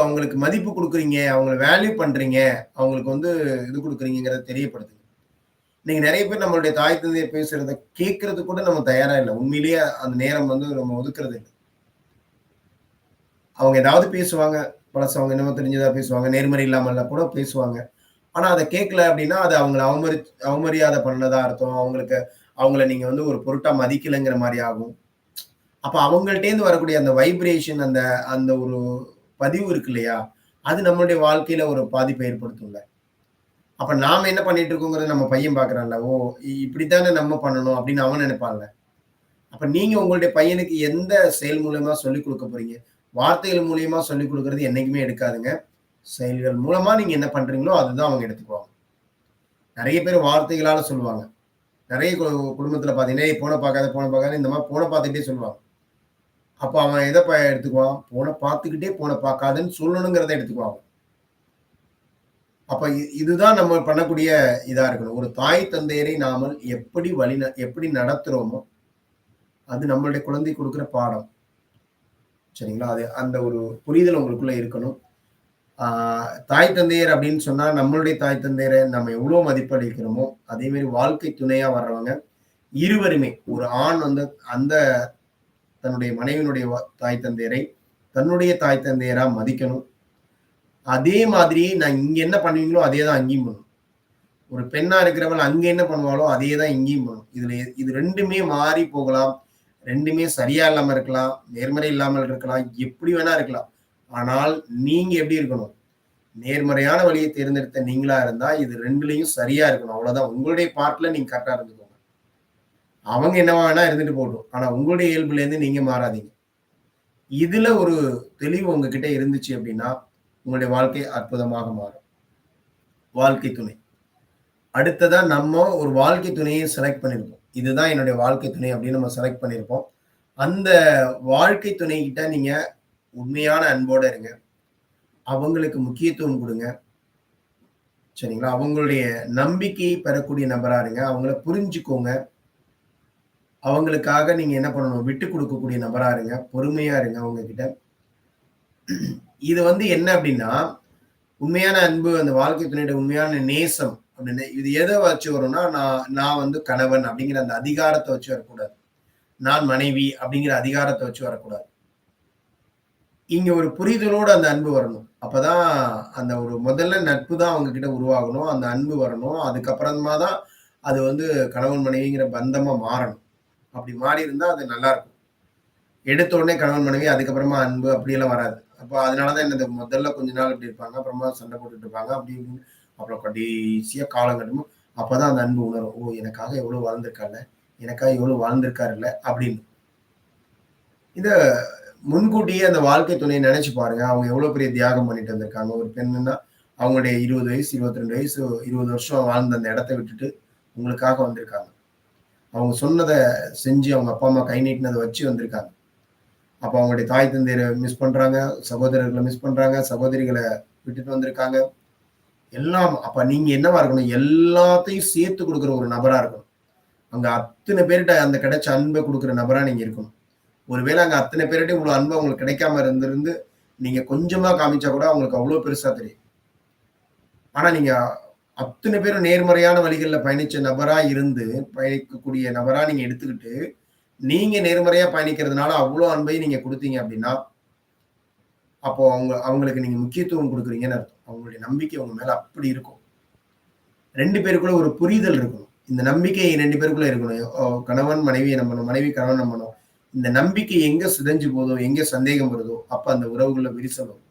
அவங்களுக்கு மதிப்பு குடுக்குறீங்க. அவங்கள வேல்யூ பண்றீங்க. அவங்களுக்கு இது குடுக்குறீங்கங்கிறத தெரியப்படுத்துங்க. இன்னைக்கு நெறைய பேர் நம்மளுடைய தாய் தந்தையர் பேசுறத கேட்கறதுக்கு கூட நம்ம தயாரா இல்ல. உண்மையிலேயே அந்த நேரம் நம்ம ஒதுக்குறது இல்ல. அவங்க ஏதாவது பேசுவாங்க. பழசு அவங்க என்னமோ தெரிஞ்சதா பேசுவாங்க. நேர்மறை இல்லாமல்லாம் கூட பேசுவாங்க. ஆனா அத கேட்கல அப்டின்னா, அது அவங்கள அவமரியாதை பண்ணதா அர்த்தம். அவங்கள நீங்க ஒரு பொருட்டா மதிக்கலங்கிற மாரி ஆகும். அப்ப அவங்கள்ட்டேருந்து வரக்கூடிய அந்த வைப்ரேஷன் அந்த அந்த ஒரு பதிவு இருக்கு இல்லையா? அது நம்மளுடைய வாழ்க்கையில ஒரு பாதிப்பை ஏற்படுத்தும்ல. அப்ப நாம என்ன பண்ணிட்டு இருக்கோங்கிறத நம்ம பையன் பார்க்குறான்ல. ஓ! இப்படித்தானே நம்ம பண்ணணும் அப்படின்னு அவன் நினைப்பான்ல. அப்ப நீங்க உங்களுடைய பையனுக்கு எந்த செயல் மூலியமா சொல்லிக் குடுக்க போறீங்க? வார்த்தைகள் மூலியமா சொல்லிக் குடுக்குறது என்னைக்குமே எடுக்காதுங்க. செயல்கள் மூலமா நீங்க என்ன பண்றீங்களோ, அதுதான் அவங்க எடுத்துக்குவாங்க. நெறைய பேர் வார்த்தைகளால சொல்லுவாங்க. நெறைய குடும்பத்தில பார்த்தீங்கன்னா, "ஏய் ஃபோன பார்க்காத, ஃபோன பார்க்காத" இந்த மாரி ஃபோன பார்த்துக்கிட்டே சொல்லுவாங்க. அப்ப அவன் எத எடுத்துக்குவான்? ஃபோன பார்த்துக்கிட்டே ஃபோன பார்க்காதன்னு சொல்லணுங்கிறத எடுத்துக்குவான். அப்ப இதுதான் நம்ம பண்ணக்கூடிய இதா இருக்கணும். ஒரு தாய் தந்தையரை நாமல் எப்படி நடத்துறோமோ, அது நம்மளுடைய குழந்தைக்கு குடுக்குற பாடம். சரிங்களா? அது அந்த ஒரு புரிதல் உங்களுக்குள்ள இருக்கணும். ஆ தாய் தந்தையர் அப்படின்னு சொன்னா, நம்மளுடைய தாய் தந்தையர நம்ம எவ்வளோ மதிப்பளிக்கிறோமோ, அதே மாரி வாழ்க்கை துணையா வர்றவங்க, இருவருமே ஒரு ஆண் அந்த தன்னுடைய மனைவியினுடைய தாய் தந்தையரை, தன்னுடைய தாய் தந்தையரா மதிக்கணும். அதே மாதிரி நான் இங்க என்ன பண்ணுவீங்களோ, அதே தான் அங்கேயும் பண்ணணும். ஒரு பெண்ணா இருக்கிறவள் அங்க என்ன பண்ணுவாளோ, அதே தான் இங்கேயும் பண்ணணும். இது 2மே மாறி போகலாம். 2மே சரியா இல்லாம இருக்கலாம். நேர்மறை இல்லாமல் இருக்கலாம். எப்படி வேணா இருக்கலாம். ஆனால் நீங்க எப்படி இருக்கணும்? நேர்மறையான வழியை தேர்ந்தெடுத்த நீங்களா இருந்தா, இது 2லயும் சரியா இருக்கணும். அவ்வளவுதான். உங்களுடைய பார்ட்ல நீங்க கரெக்ட்டா இருந்துக்கோங்க. அவங்க என்னவா வேணா இருந்துட்டு போகட்டும். ஆனா உங்களுடைய இயல்புலேருந்து நீங்க மாறாதீங்க. இதுல ஒரு தெளிவு உங்ககிட்ட இருந்துச்சு அப்படின்னா, உங்களுடைய வாழ்க்கை அற்புதமாக மாறும். வாழ்க்கை துணை. அடுத்ததா நம்ம ஒரு வாழ்க்கை துணையை செலக்ட் பண்ணியிருப்போம். இதுதான் என்னுடைய வாழ்க்கை துணை அப்படின்னு நம்ம செலக்ட் பண்ணியிருப்போம். அந்த வாழ்க்கை துணைகிட்ட நீங்க உண்மையான அன்போட இருங்க. அவங்களுக்கு முக்கியத்துவம் குடுங்க. சரிங்களா? அவங்களுடைய நம்பிக்கை பெறக்கூடிய நபரா இருங்க. அவங்கள புரிஞ்சுக்கோங்க. அவங்களுக்காக நீங்க என்ன பண்ணணும்? விட்டுக் குடுக்கக்கூடிய நபரா இருங்க. பொறுமையா இருங்க அவங்க கிட்ட. இது வந்து என்ன அப்டின்னா, உண்மையான அன்பு, அந்த வாழ்க்கை துணையோட உண்மையான நேசம் அப்படின்னு இது எத வச்சு வரும்னா, நான் நான் வந்து கணவன் அப்படிங்கிற அந்த அதிகாரத்த வச்சு வரக்கூடாது. நான் மனைவி அப்படிங்கிற அதிகாரத்த வச்சு வரக்கூடாது. இங்க ஒரு புரிதலோட அந்த அன்பு வரணும். அப்பதான் அந்த ஒரு முதல்ல நட்பு தான் அவங்க கிட்ட உருவாகணும். அந்த அன்பு வரணும். அதுக்கப்புறமா தான் அது வந்து கணவன் மனைவிங்கிற பந்தமா மாறணும். அப்படி மாறி இருந்தா அது நல்லாருக்கும். எடுத்த உடனே கணவன் மனைவி, அதுக்கப்புறமா அன்பு அப்படியெல்லாம் வராது. அப்ப அதனால தான் என்னது முதல்ல கொஞ்ச நாள் இப்படி இருப்பாங்க. அப்புறமா சண்டை போட்டுட்டு இருப்பாங்க. அப்படி இப்படின்னு அப்புறம் கடைசியா காலங்கட்டமா அப்பதான் அந்த அன்பு உணரும். ஓ! எனக்காக எவ்வளவு வாழ்ந்திருக்கால்ல. எனக்காக எவ்வளவு வாழ்ந்திருக்காருல்ல அப்படின்னு. இத முன்கூட்டியே அந்த வாழ்க்கை துணைய நெனச்சு பாருங்க. அவங்க எவ்வளோ பெரிய தியாகம் பண்ணிட்டு வந்திருக்காங்க. ஒரு பெண்ணுன்னா, அவங்களுடைய 20 வயசு, 22 வயசு, 20 வருஷம் வாழ்ந்த அந்த இடத்த விட்டுட்டு உங்களுக்காக வந்திருக்காங்க. அவங்க சொன்னத செஞ்சு அவங்க அப்பா, அம்மா கை நீட்டினத வச்சு வந்திருக்காங்க. அப்ப அவங்களுடைய தாய் தந்தையர மிஸ் பண்றாங்க. சகோதரர்கள மிஸ் பண்றாங்க. சகோதரிகள விட்டுட்டு வந்திருக்காங்க. எல்லாம் அப்ப நீங்க என்னவா இருக்கணும்? எல்லாத்தையும் சேர்த்து குடுக்குற ஒரு நபரா இருக்கணும். அங்க அத்தன பேர்ட்ட அந்த கிடைச்ச அன்ப குடுக்குற நபரா நீங்க இருக்கணும். ஒருவேள அங்க அத்தன பேர்ட்டயும் இவ்வளவு அன்பு அவங்களுக்கு கிடைக்காம இருந்திருந்து, நீங்க கொஞ்சமா காமிச்சா கூட அவங்களுக்கு அவ்ளோ பெருசா தெரியும். ஆனா நீங்க அத்தன பேரும் நேர்மறையான வழிகள்ல பயணிச்ச நபரா இருந்து, பயணிக்கக்கூடிய நபரா நீங்க எடுத்துக்கிட்டு, நீங்க நேர்மறையா பயணிக்கிறதுனால அவ்ளோ அன்பையும் நீங்க குடுத்தீங்க அப்டின்னா, அப்போ அவங்களுக்கு நீங்க முக்கியத்துவம் குடுக்குறீங்கன்னு அர்த்தம். அவங்களுடைய நம்பிக்கை உங்க மேல அப்படி இருக்கும். 2 பேருக்குள்ள ஒரு புரிதல் இருக்கணும். இந்த நம்பிக்கை 2 பேருக்குள்ள இருக்கணும். கணவன் மனைவிய நம்பணும். மனைவி கணவன் நம்பணும். இந்த நம்பிக்கை எங்க சிதைஞ்சு போதோ, எங்க சந்தேகம் வருதோ, அப்ப அந்த உறவுகள்ல விரிசல் வரும்.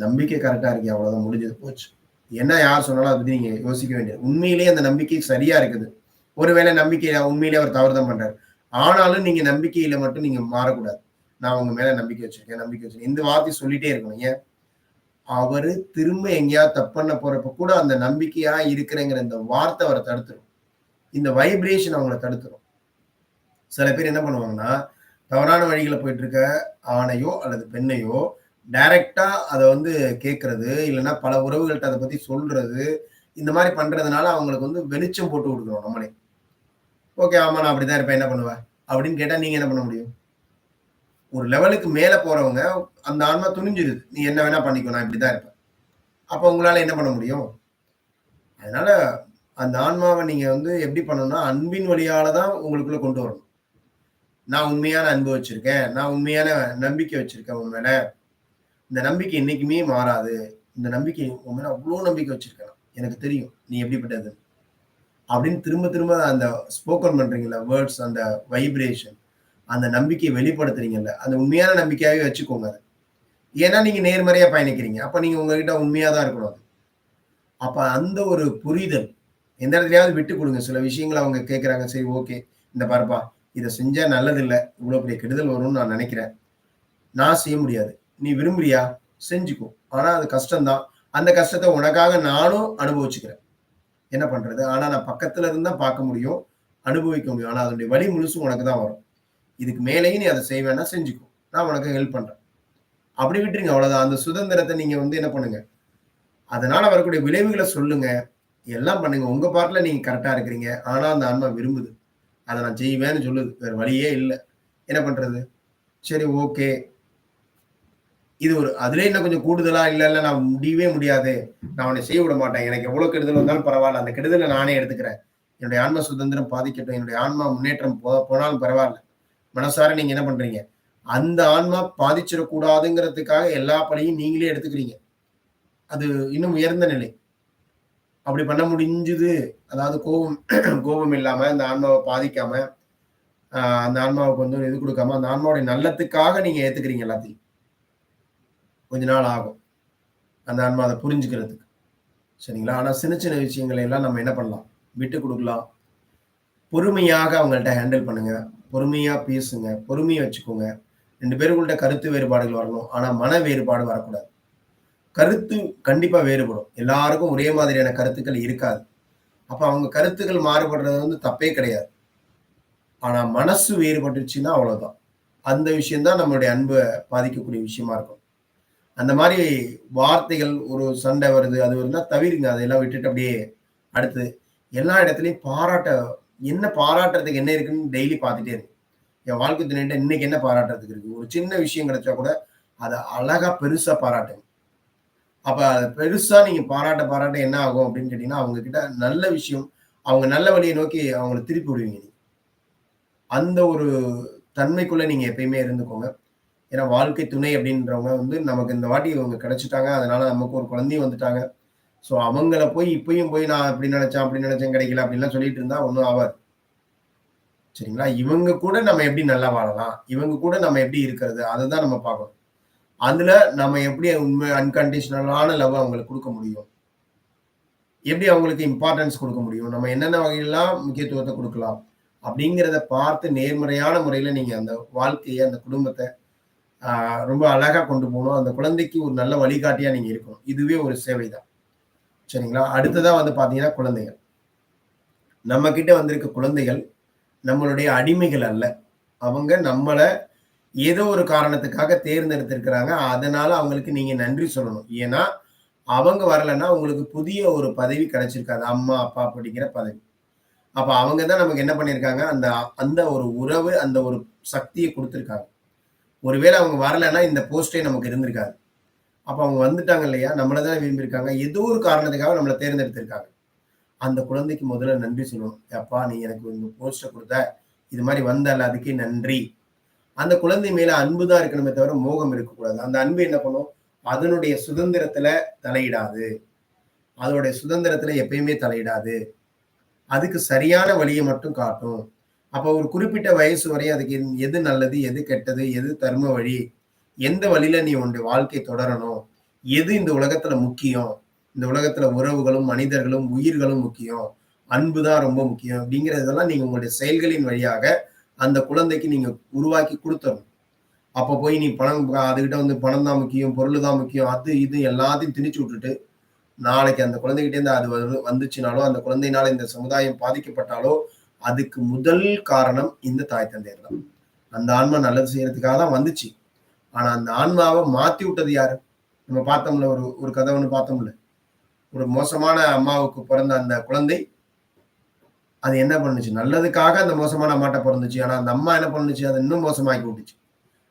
நம்பிக்கை கரெக்ட்டா இருக்கு. அவ்வளவுதான் முடிஞ்சது போச்சு. என்ன யார் சொன்னாலும் அத பத்தி நீங்க யோசிக்க வேண்டியது. உண்மையிலேயே அந்த நம்பிக்கை சரியா இருக்குது. ஒருவேளை நம்பிக்கையில உண்மையிலேயே அவர் தவறு தான் பண்றாரு. ஆனாலும் நீங்க நம்பிக்கையில மட்டும் நீங்க மாறக்கூடாது. நான் உங்க மேல நம்பிக்கை வச்சிருக்கேன், நம்பிக்கை வச்சிருக்கேன். இந்த வார்த்தைய சொல்லிட்டே இருக்கணும். ஏன்? அவரு திரும்ப எங்கேயாவது தப்பு பண்ண போறப்ப கூட அந்த நம்பிக்கையா இருக்கிறேங்கிற இந்த வார்த்தை அவர தடுத்துரும். இந்த வைப்ரேஷன் அவங்கள தடுத்துரும். சில பேர் என்ன பண்ணுவாங்கன்னா, தவறான வழிகள்ல போயிட்டு இருக்க ஆணையோ அல்லது பெண்ணையோ டைரக்ட்டா அத வந்து கேட்கறது, இல்லன்னா பல உறவுகள்ட்ட அத பத்தி சொல்றது, இந்த மாரி பண்றதுனால அவங்களுக்கு வந்து வெளிச்சம் போட்டு குடுக்குறோம் நம்மளே. ஓகே, ஆமா நான் அப்படித்தான் இருப்பேன். என்ன பண்ணுவ? அப்படின்னு கேட்டா நீங்க என்ன பண்ண முடியும்? ஒரு லெவலுக்கு மேல போறவங்க, அந்த ஆன்மா துணிஞ்சிருது. நீ என்ன வேணா பண்ணிக்கோ. நான் இப்படித்தான் இருப்பேன். அப்ப உங்களால என்ன பண்ண முடியும்? அதனால அந்த ஆன்மாவ நீங்க வந்து எப்படி பண்ணணும்னா, அன்பின் வழியால தான் உங்களுக்குள்ள கொண்டு வரணும். நான் உண்மையான அன்பு வச்சிருக்கேன். நான் உண்மையான நம்பிக்கை வச்சிருக்கேன் உன் மேல. இந்த நம்பிக்கை என்னைக்குமே மாறாது. இந்த நம்பிக்கை உன் மேல அவ்ளோ நம்பிக்கை வச்சிருக்கேன் நான். எனக்கு தெரியும். நீ எப்படிப்பட்டது. அப்படின்னு திரும்ப திரும்ப அந்த ஸ்போக்கன் பண்றீங்கல்ல, வேர்ட்ஸ் அந்த வைப்ரேஷன், அந்த நம்பிக்கைய வெளிப்படுத்துறீங்கல்ல, அந்த உண்மையான நம்பிக்கையாவே வச்சுக்கோங்க அத. ஏன்னா நீங்க நேர்மறையா பயணிக்கிறீங்க. அப்ப நீங்க உங்ககிட்ட உண்மையா தான் இருக்கணும் அது. அப்ப அந்த ஒரு புரிதல், எந்த இடத்துலயாவது விட்டுக் குடுங்க. சில விஷயங்கள அவங்க கேட்கறாங்க. சரி ஓகே. இந்த பாருப்பா, இத செஞ்சா நல்லதில்ல. இவ்வளோ பெரிய கெடுதல் வரும்னு நான் நெனைக்கிறேன். நான் செய்ய முடியாது. நீ விரும்புறியா? செஞ்சுக்கோ. ஆனா அது கஷ்டம் தான். அந்த கஷ்டத்த உனக்காக நானும் அனுபவிச்சுக்கிறேன். என்ன பண்றது? ஆனா நான் பக்கத்துல இருந்து தான் பார்க்க முடியும். அனுபவிக்க முடியும். ஆனா அதனுடைய வலி முழுசும் உனக்கு தான் வரும். இதுக்கு மேலேயும் நீ அத செய்வேன்னா செஞ்சுக்கோ. நான் உனக்கு ஹெல்ப் பண்றேன். அப்படி விட்டுருங்க அவ்வளவுதான். அந்த சுதந்திரத்த நீங்க வந்து என்ன பண்ணுங்க, அதனால வரக்கூடிய விளைவுகள சொல்லுங்க. எல்லாம் பண்ணுங்க. உங்க பார்ட்ல நீங்க கரெக்ட்டா இருக்கிறீங்க. ஆனா அந்த ஆன்மா விரும்புது. அத நான் செய்வேன்னு சொல்லுது. வேற வழியே இல்ல. என்ன பண்றது? சரி ஓகே. இது ஒரு அதிலயே இன்னும் கொஞ்சம் கூடுதலா, இல்ல நான் முடியவே முடியாது. நான் உன்னை செய்ய விட மாட்டேன். எனக்கு எவ்வளவு கெடுதல் வந்தாலும் பரவால்ல. அந்த கெடுதல நானே எடுத்துக்கிறேன். என்னுடைய ஆன்ம சுதந்திரம் பாதிக்கட்டும். என்னுடைய ஆன்மா முன்னேற்றம் போனாலும் பரவால்ல. மனசார நீங்க என்ன பண்றீங்க? அந்த ஆன்மா பாதிச்சிடக்கூடாதுங்கிறதுக்காக எல்லா பழியும் நீங்களே எடுத்துக்கிறீங்க. அது இன்னும் உயர்ந்த நிலை. அப்படி பண்ண முடிஞ்சுது. அதாவது கோபம் கோபம் இல்லாம அந்த ஆன்மாவ பாதிக்காம, அந்த ஆன்மாவுக்கு வந்து இது குடுக்காம, அந்த ஆன்மாவுடைய நல்லதுக்காக நீங்க ஏத்துக்கிறீங்க எல்லாத்தையும். கொஞ்ச நாள் ஆகும். அந்த ஆன்மா அத புரிஞ்சுக்கிறதுக்கு. சரிங்களா? ஆனா சின்ன சின்ன விஷயங்களை எல்லாம் நம்ம என்ன பண்ணலாம்? விட்டுக் குடுக்கலாம். பொறுமையாக அவங்கள்ட்ட ஹேண்டில் பண்ணுங்க. பொறுமையா பேசுங்க. பொறுமையா வச்சுக்கோங்க. 2 பேருக்குள்ள கருத்து வேறுபாடுகள் வரணும். ஆனா மன வேறுபாடு வரக்கூடாது. கருத்து கண்டிப்பா வேறுபடும். எல்லாருக்கும் ஒரே மாதிரியான கருத்துக்கள் இருக்காது. அப்ப அவங்க கருத்துக்கள் மாறுபடுறது தப்பே கிடையாது. ஆனா மனசு வேறுபட்டுருச்சுன்னா அவ்வளவுதான். அந்த விஷயம் தான் நம்மளுடைய அன்ப பாதிக்கக்கூடிய விஷயமா இருக்கும். அந்த மாரி வார்த்தைகள் ஒரு சண்டை வருது, அது வருதுன்னா தவிருங்க. அதெல்லாம் விட்டுட்டு அப்படியே அடுத்து எல்லா இடத்துலயும் என்ன பாராட்டுறதுக்கு என்ன இருக்குன்னு டெய்லி பார்த்துட்டே இருங்க. என் வாழ்க்கை துணைட்ட இன்னைக்கு என்ன பாராட்டுறதுக்கு இருக்கு? ஒரு சின்ன விஷயம் கிடைச்சா கூட, அத அழகா பெருசா பாராட்டுங்க. அப்ப அத பெருசா நீங்க பாராட்ட என்ன ஆகும் அப்படின்னு கேட்டீங்கன்னா, அவங்க கிட்ட நல்ல விஷயம், அவங்க நல்ல வழிய நோக்கி அவங்கள திருப்பி விடுவீங்க நீங்க. அந்த ஒரு தன்மைக்குள்ள நீங்க எப்பயுமே இருந்துக்கோங்க. ஏன்னா வாழ்க்கை துணை அப்படின்றவங்க நமக்கு இந்த வாட்டி இவங்க கிடைச்சுட்டாங்க. அதனால நமக்கு ஒரு குழந்தையும் வந்துட்டாங்க. ஸோ அவங்கள போய் இப்பயும் போய் நான் இப்படி நினைச்சேன், அப்படி நினைச்சேன் கிடைக்கல அப்படின்லாம் சொல்லிட்டு இருந்தா ஒண்ணும் ஆவாது. சரிங்களா? இவங்க கூட நம்ம எப்படி நல்லா வாழலாம்? இவங்க கூட நம்ம எப்படி இருக்கிறது? அததான் நம்ம பார்க்கணும். அதுல நம்ம எப்படி உண்மை அன்கண்டிஷனலான லவ் அவங்களுக்கு குடுக்க முடியும்? எப்படி அவங்களுக்கு இம்பார்ட்டன்ஸ் குடுக்க முடியும்? நம்ம என்னென்ன வகையெல்லாம் முக்கியத்துவத்த குடுக்கலாம்? அப்படிங்கிறத பார்த்து நேர்மறையான முறையில நீங்க அந்த வாழ்க்கைய, அந்த குடும்பத்த ஆ ரொம்ப அழகா கொண்டு போணும். அந்த குழந்தைக்கு ஒரு நல்ல வழிகாட்டியா நீங்க இருக்கணும். இதுவே ஒரு சேவை தான். சரிங்களா? அடுத்ததா பார்த்தீங்கன்னா, குழந்தைகள். நம்ம கிட்ட வந்திருக்க குழந்தைகள் நம்மளுடைய அடிமைகள் அல்ல. அவங்க நம்மள ஏதோ ஒரு காரணத்துக்காக தேர்ந்தெடுத்திருக்கிறாங்க. அதனால அவங்களுக்கு நீங்க நன்றி சொல்லணும். ஏன்னா, அவங்க வரலன்னா உங்களுக்கு புதிய ஒரு பதவி கிடைச்சிருக்காது. அம்மா, அப்பா அப்படிங்கிற பதவி. அப்ப அவங்க தான் நமக்கு என்ன பண்ணியிருக்காங்க, அந்த அந்த ஒரு உறவு, அந்த ஒரு சக்திய குடுத்துருக்காங்க. ஒருவேளை அவங்க வரலன்னா இந்த போஸ்ட்டே நமக்கு இருந்திருக்காது. அப்ப அவங்க வந்துட்டாங்க இல்லையா? நம்மள தான் விரும்பியிருக்காங்க. ஏதோ ஒரு காரணத்துக்காக நம்மள தேர்ந்தெடுத்திருக்காங்க. அந்த குழந்தைக்கு முதல்ல நன்றி சொல்லணும். "அப்பா நீ எனக்கு இந்த போஸ்ட்ட குடுத்த. இது மாரி வந்தல்ல அதுக்கே நன்றி." அந்த குழந்தை மேல அன்பு தான் இருக்கணுமே தவிர மோகம் இருக்கக்கூடாது. அந்த அன்பு என்ன பண்ணும்? அதனுடைய சுதந்திரத்துல தலையிடாது. அதோடைய சுதந்திரத்துல எப்பயுமே தலையிடாது. அதுக்கு சரியான வழிய மட்டும் காட்டும். அப்ப ஒரு குறிப்பிட்ட வயசு வரையும் அதுக்கு எது நல்லது, எது கெட்டது, எது தர்ம வழி, எந்த வழியில நீ உன்னுடைய வாழ்க்கை தொடரணும், எது இந்த உலகத்துல முக்கியம், இந்த உலகத்துல உறவுகளும், மனிதர்களும், உயிர்களும் முக்கியம், அன்பு தான் ரொம்ப முக்கியம் அப்படிங்கிறதெல்லாம் நீங்க உங்களுடைய செயல்களின் வழியாக அந்த குழந்தைக்கு நீங்க உருவாக்கி குடுத்தரணும். அப்ப போய் நீ பணம் அதுகிட்ட பணம் தான் முக்கியம், பொருள் தான் முக்கியம், அது இது எல்லாத்தையும் திணிச்சு விட்டுட்டு, நாளைக்கு அந்த குழந்தைகிட்ட இருந்து அது வந்துச்சுனாலோ, அந்த குழந்தையினால இந்த சமுதாயம் பாதிக்கப்பட்டாலோ, அதுக்கு முதல் காரணம் இந்த தாய் தந்தையர் தான். அந்த ஆன்மா நல்லது செய்யறதுக்காக தான் வந்துச்சு. ஆனா அந்த ஆன்மாவ மாத்தி விட்டது யாரு? நம்ம பார்த்தோம்ல ஒரு ஒரு கதை ஒண்ணு பார்த்தோம்ல. ஒரு மோசமான அம்மாவுக்கு பிறந்த அந்த குழந்தை, அது என்ன பண்ணுச்சு? நல்லதுக்காக அந்த மோசமான அம்மாட்ட பொறந்துச்சு. ஆனா அந்த அம்மா என்ன பண்ணுச்சு? அத இன்னும் மோசமாக்கி விட்டுச்சு.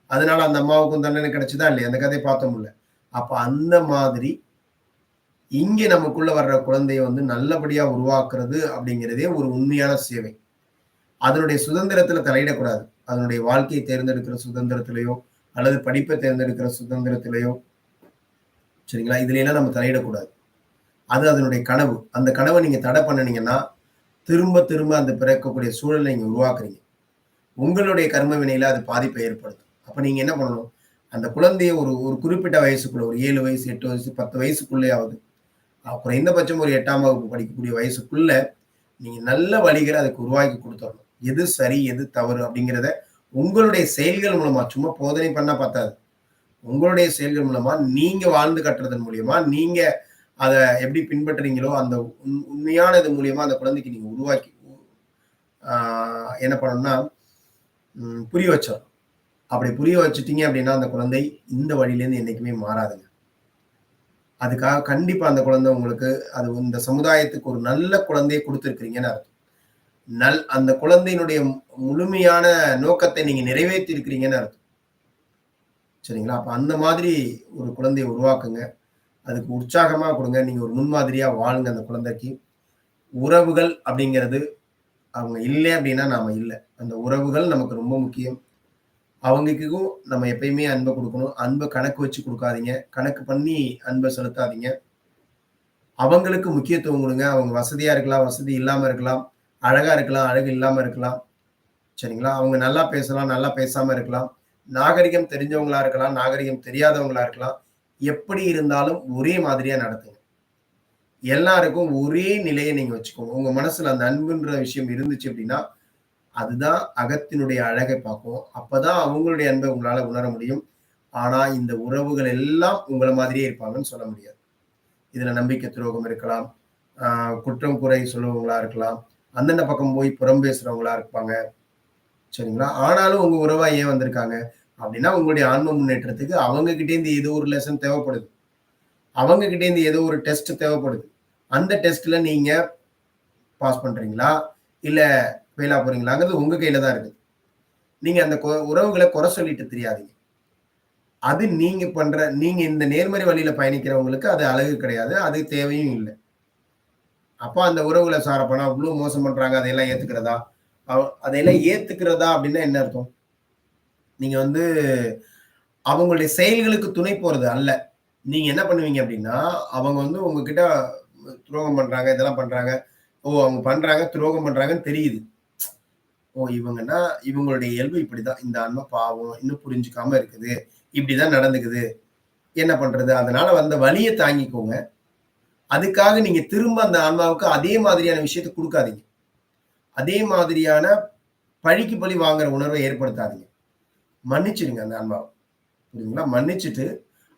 அதனால அந்த அம்மாவுக்கும் தண்டனை கிடைச்சுதா இல்லையா? அந்த கதைய பார்த்தோம்ல. அப்ப அந்த மாதிரி இங்க நமக்குள்ள வர்ற குழந்தைய நல்லபடியா உருவாக்குறது அப்படிங்கிறதே ஒரு உண்மையான சேவை. அதனுடைய சுதந்திரத்துல தலையிடக்கூடாது. அதனுடைய வாழ்க்கையை தேர்ந்தெடுக்கிற சுதந்திரத்திலயோ, அல்லது படிப்பை தேர்ந்தெடுக்கிற சுதந்திரத்திலயோ, சரிங்களா? இதுலயெல்லாம் நம்ம தலையிடக்கூடாது. அது அதனுடைய கனவு. அந்த கனவ நீங்க தடை பண்ணுனீங்கன்னா, திரும்ப திரும்ப அந்த பிறக்கக்கூடிய சூழல நீங்க உருவாக்குறீங்க. உங்களுடைய கர்ம வினையில அது பாதிப்பை ஏற்படுத்தும். அப்ப நீங்க என்ன பண்ணணும்? அந்த குழந்தைய ஒரு ஒரு குறிப்பிட்ட வயசுக்குள்ள ஒரு 7 வயசு, 8 வயசு, 10 வயசுக்குள்ளேயாவது, குறைந்தபட்சம் ஒரு 8ஆம் வகுப்பு படிக்கக்கூடிய வயசுக்குள்ள, நீங்க நல்ல வழிகள அதுக்கு உருவாக்கி குடுத்துறணும். எது சரி, எது தவறு அப்படிங்கிறத உங்களுடைய செயல்கள் மூலமா, சும்மா போதனை பண்ணா பத்தாது. உங்களுடைய செயல்கள் மூலமா, நீங்க வாழ்ந்து காட்டுறதன் மூலியமா, நீங்க அத எப்படி பின்பற்றுறீங்களோ, அந்த உண்மையான இது மூலியமா அந்த குழந்தைக்கு நீங்க உருவாக்கி ஆ என்ன பண்ணணும்னா, புரிய வச்சரணும். அப்படி புரிய வச்சுட்டீங்க அப்படின்னா, அந்த குழந்தை இந்த வழியிலேருந்து என்னைக்குமே மாறாதுங்க. அதுக்காக கண்டிப்பா அந்த குழந்தை உங்களுக்கு அது இந்த சமுதாயத்துக்கு ஒரு நல்ல குழந்தைய குடுத்திருக்கிறீங்கன்னு அர்த்தம். அந்த குழந்தையினுடைய முழுமையான நோக்கத்தை நீங்க நிறைவேத்தி இருக்கிறீங்கன்னு அர்த்தம். சரிங்களா? அப்ப அந்த மாதிரி ஒரு குழந்தைய உருவாக்குங்க. அதுக்கு உற்சாகமா குடுங்க. நீங்க ஒரு முன்மாதிரியா வாழுங்க அந்த குழந்தைக்கு. உறவுகள் அப்படிங்கிறது அவங்க இல்ல அப்படின்னா நாம இல்ல. அந்த உறவுகள் நமக்கு ரொம்ப முக்கியம். அவங்களுக்கும் நம்ம எப்பயுமே அன்ப குடுக்கணும். அன்ப கணக்கு வச்சு குடுக்காதீங்க. கணக்கு பண்ணி அன்ப செலுத்தாதீங்க. அவங்களுக்கு முக்கியத்துவம் குடுங்க. அவங்க வசதியா இருக்கலாம், வசதி இல்லாம இருக்கலாம். அழகா இருக்கலாம், அழகு இல்லாம இருக்கலாம். சரிங்களா? அவங்க நல்லா பேசலாம், நல்லா பேசாம இருக்கலாம். நாகரிகம் தெரிஞ்சவங்களா இருக்கலாம், நாகரிகம் தெரியாதவங்களா இருக்கலாம். எப்படி இருந்தாலும் ஒரே மாதிரியா நடத்துங்க. எல்லாருக்கும் ஒரே நிலைய நீங்க வச்சுக்கோங்க. உங்க மனசுல அந்த அன்புன்ற விஷயம் இருந்துச்சு அப்படின்னா, அதுதான் அகத்தினுடைய அழகை பார்க்கும். அப்பதான் அவங்களுடைய அன்பை உங்களால உணர முடியும். ஆனா, இந்த உறவுகள் எல்லாம் உங்கள மாதிரியே இருப்பாங்கன்னு சொல்ல முடியாது. இதுல நம்பிக்கை துரோகம் இருக்கலாம். ஆ குற்றம், குறை சொல்லுவவங்களா இருக்கலாம். அந்தந்த பக்கம் போய் புறம் பேசுறவங்களா இருப்பாங்க. சரிங்களா? ஆனாலும் உங்க உறவா ஏன் வந்திருக்காங்க? அப்படின்னா, உங்களுடைய ஆன்ம முன்னேற்றத்துக்கு அவங்க கிட்டேருந்து ஏதோ ஒரு லெசன் தேவைப்படுது. அவங்க கிட்டேருந்து ஏதோ ஒரு டெஸ்ட் தேவைப்படுது. அந்த டெஸ்ட்ல நீங்க பாஸ் பண்றீங்களா? இல்ல ஃபெயிலா போறீங்களாங்கிறது உங்க கையில தான் இருக்கு. நீங்க அந்த உறவுகள குறை சொல்லிட்டு திரியாதீங்க. அது நீங்க இந்த நேர்மறை வழியில பயணிக்கிறவங்களுக்கு அது அழகு கிடையாது. அது தேவையும் இல்ல. அப்ப அந்த உறவுகள சார் அப்ப நான் இவ்ளோ மோசம் பண்றாங்க. அதையெல்லாம் ஏத்துக்கிறதா? அதையெல்லாம் ஏத்துக்கிறதா அப்டின்னா என்ன அர்த்தம்? நீங்க வந்து அவங்களுடைய செயல்களுக்கு துணை போறது அல்ல. நீங்க என்ன பண்ணுவீங்க அப்டின்னா, அவங்க வந்து உங்ககிட்ட துரோகம் பண்றாங்க, இதெல்லாம் பண்றாங்க. ஓ! அவங்க பண்றாங்க, துரோகம் பண்றாங்கன்னு தெரியுது. ஓ! இவங்கன்னா இவங்களுடைய இயல்பு இப்படிதான். இந்த ஆன்மா பாவம், இன்னும் புரிஞ்சுக்காம இருக்குது. இப்படிதான் நடந்துக்குது. என்ன பண்றது? அதனால வந்த வலிய தாங்கிக்கோங்க. அதுக்காக நீங்க திரும்ப அந்த ஆன்மாவுக்கு அதே மாதிரியான விஷயத்த குடுக்காதீங்க. அதே மாதிரியான பழிக்கு பழி வாங்குற உணர்வ ஏற்படுத்தாதீங்க. மன்னிச்சிடுங்க அந்த ஆன்மாவ. புரியுதுங்களா? மன்னிச்சுட்டு,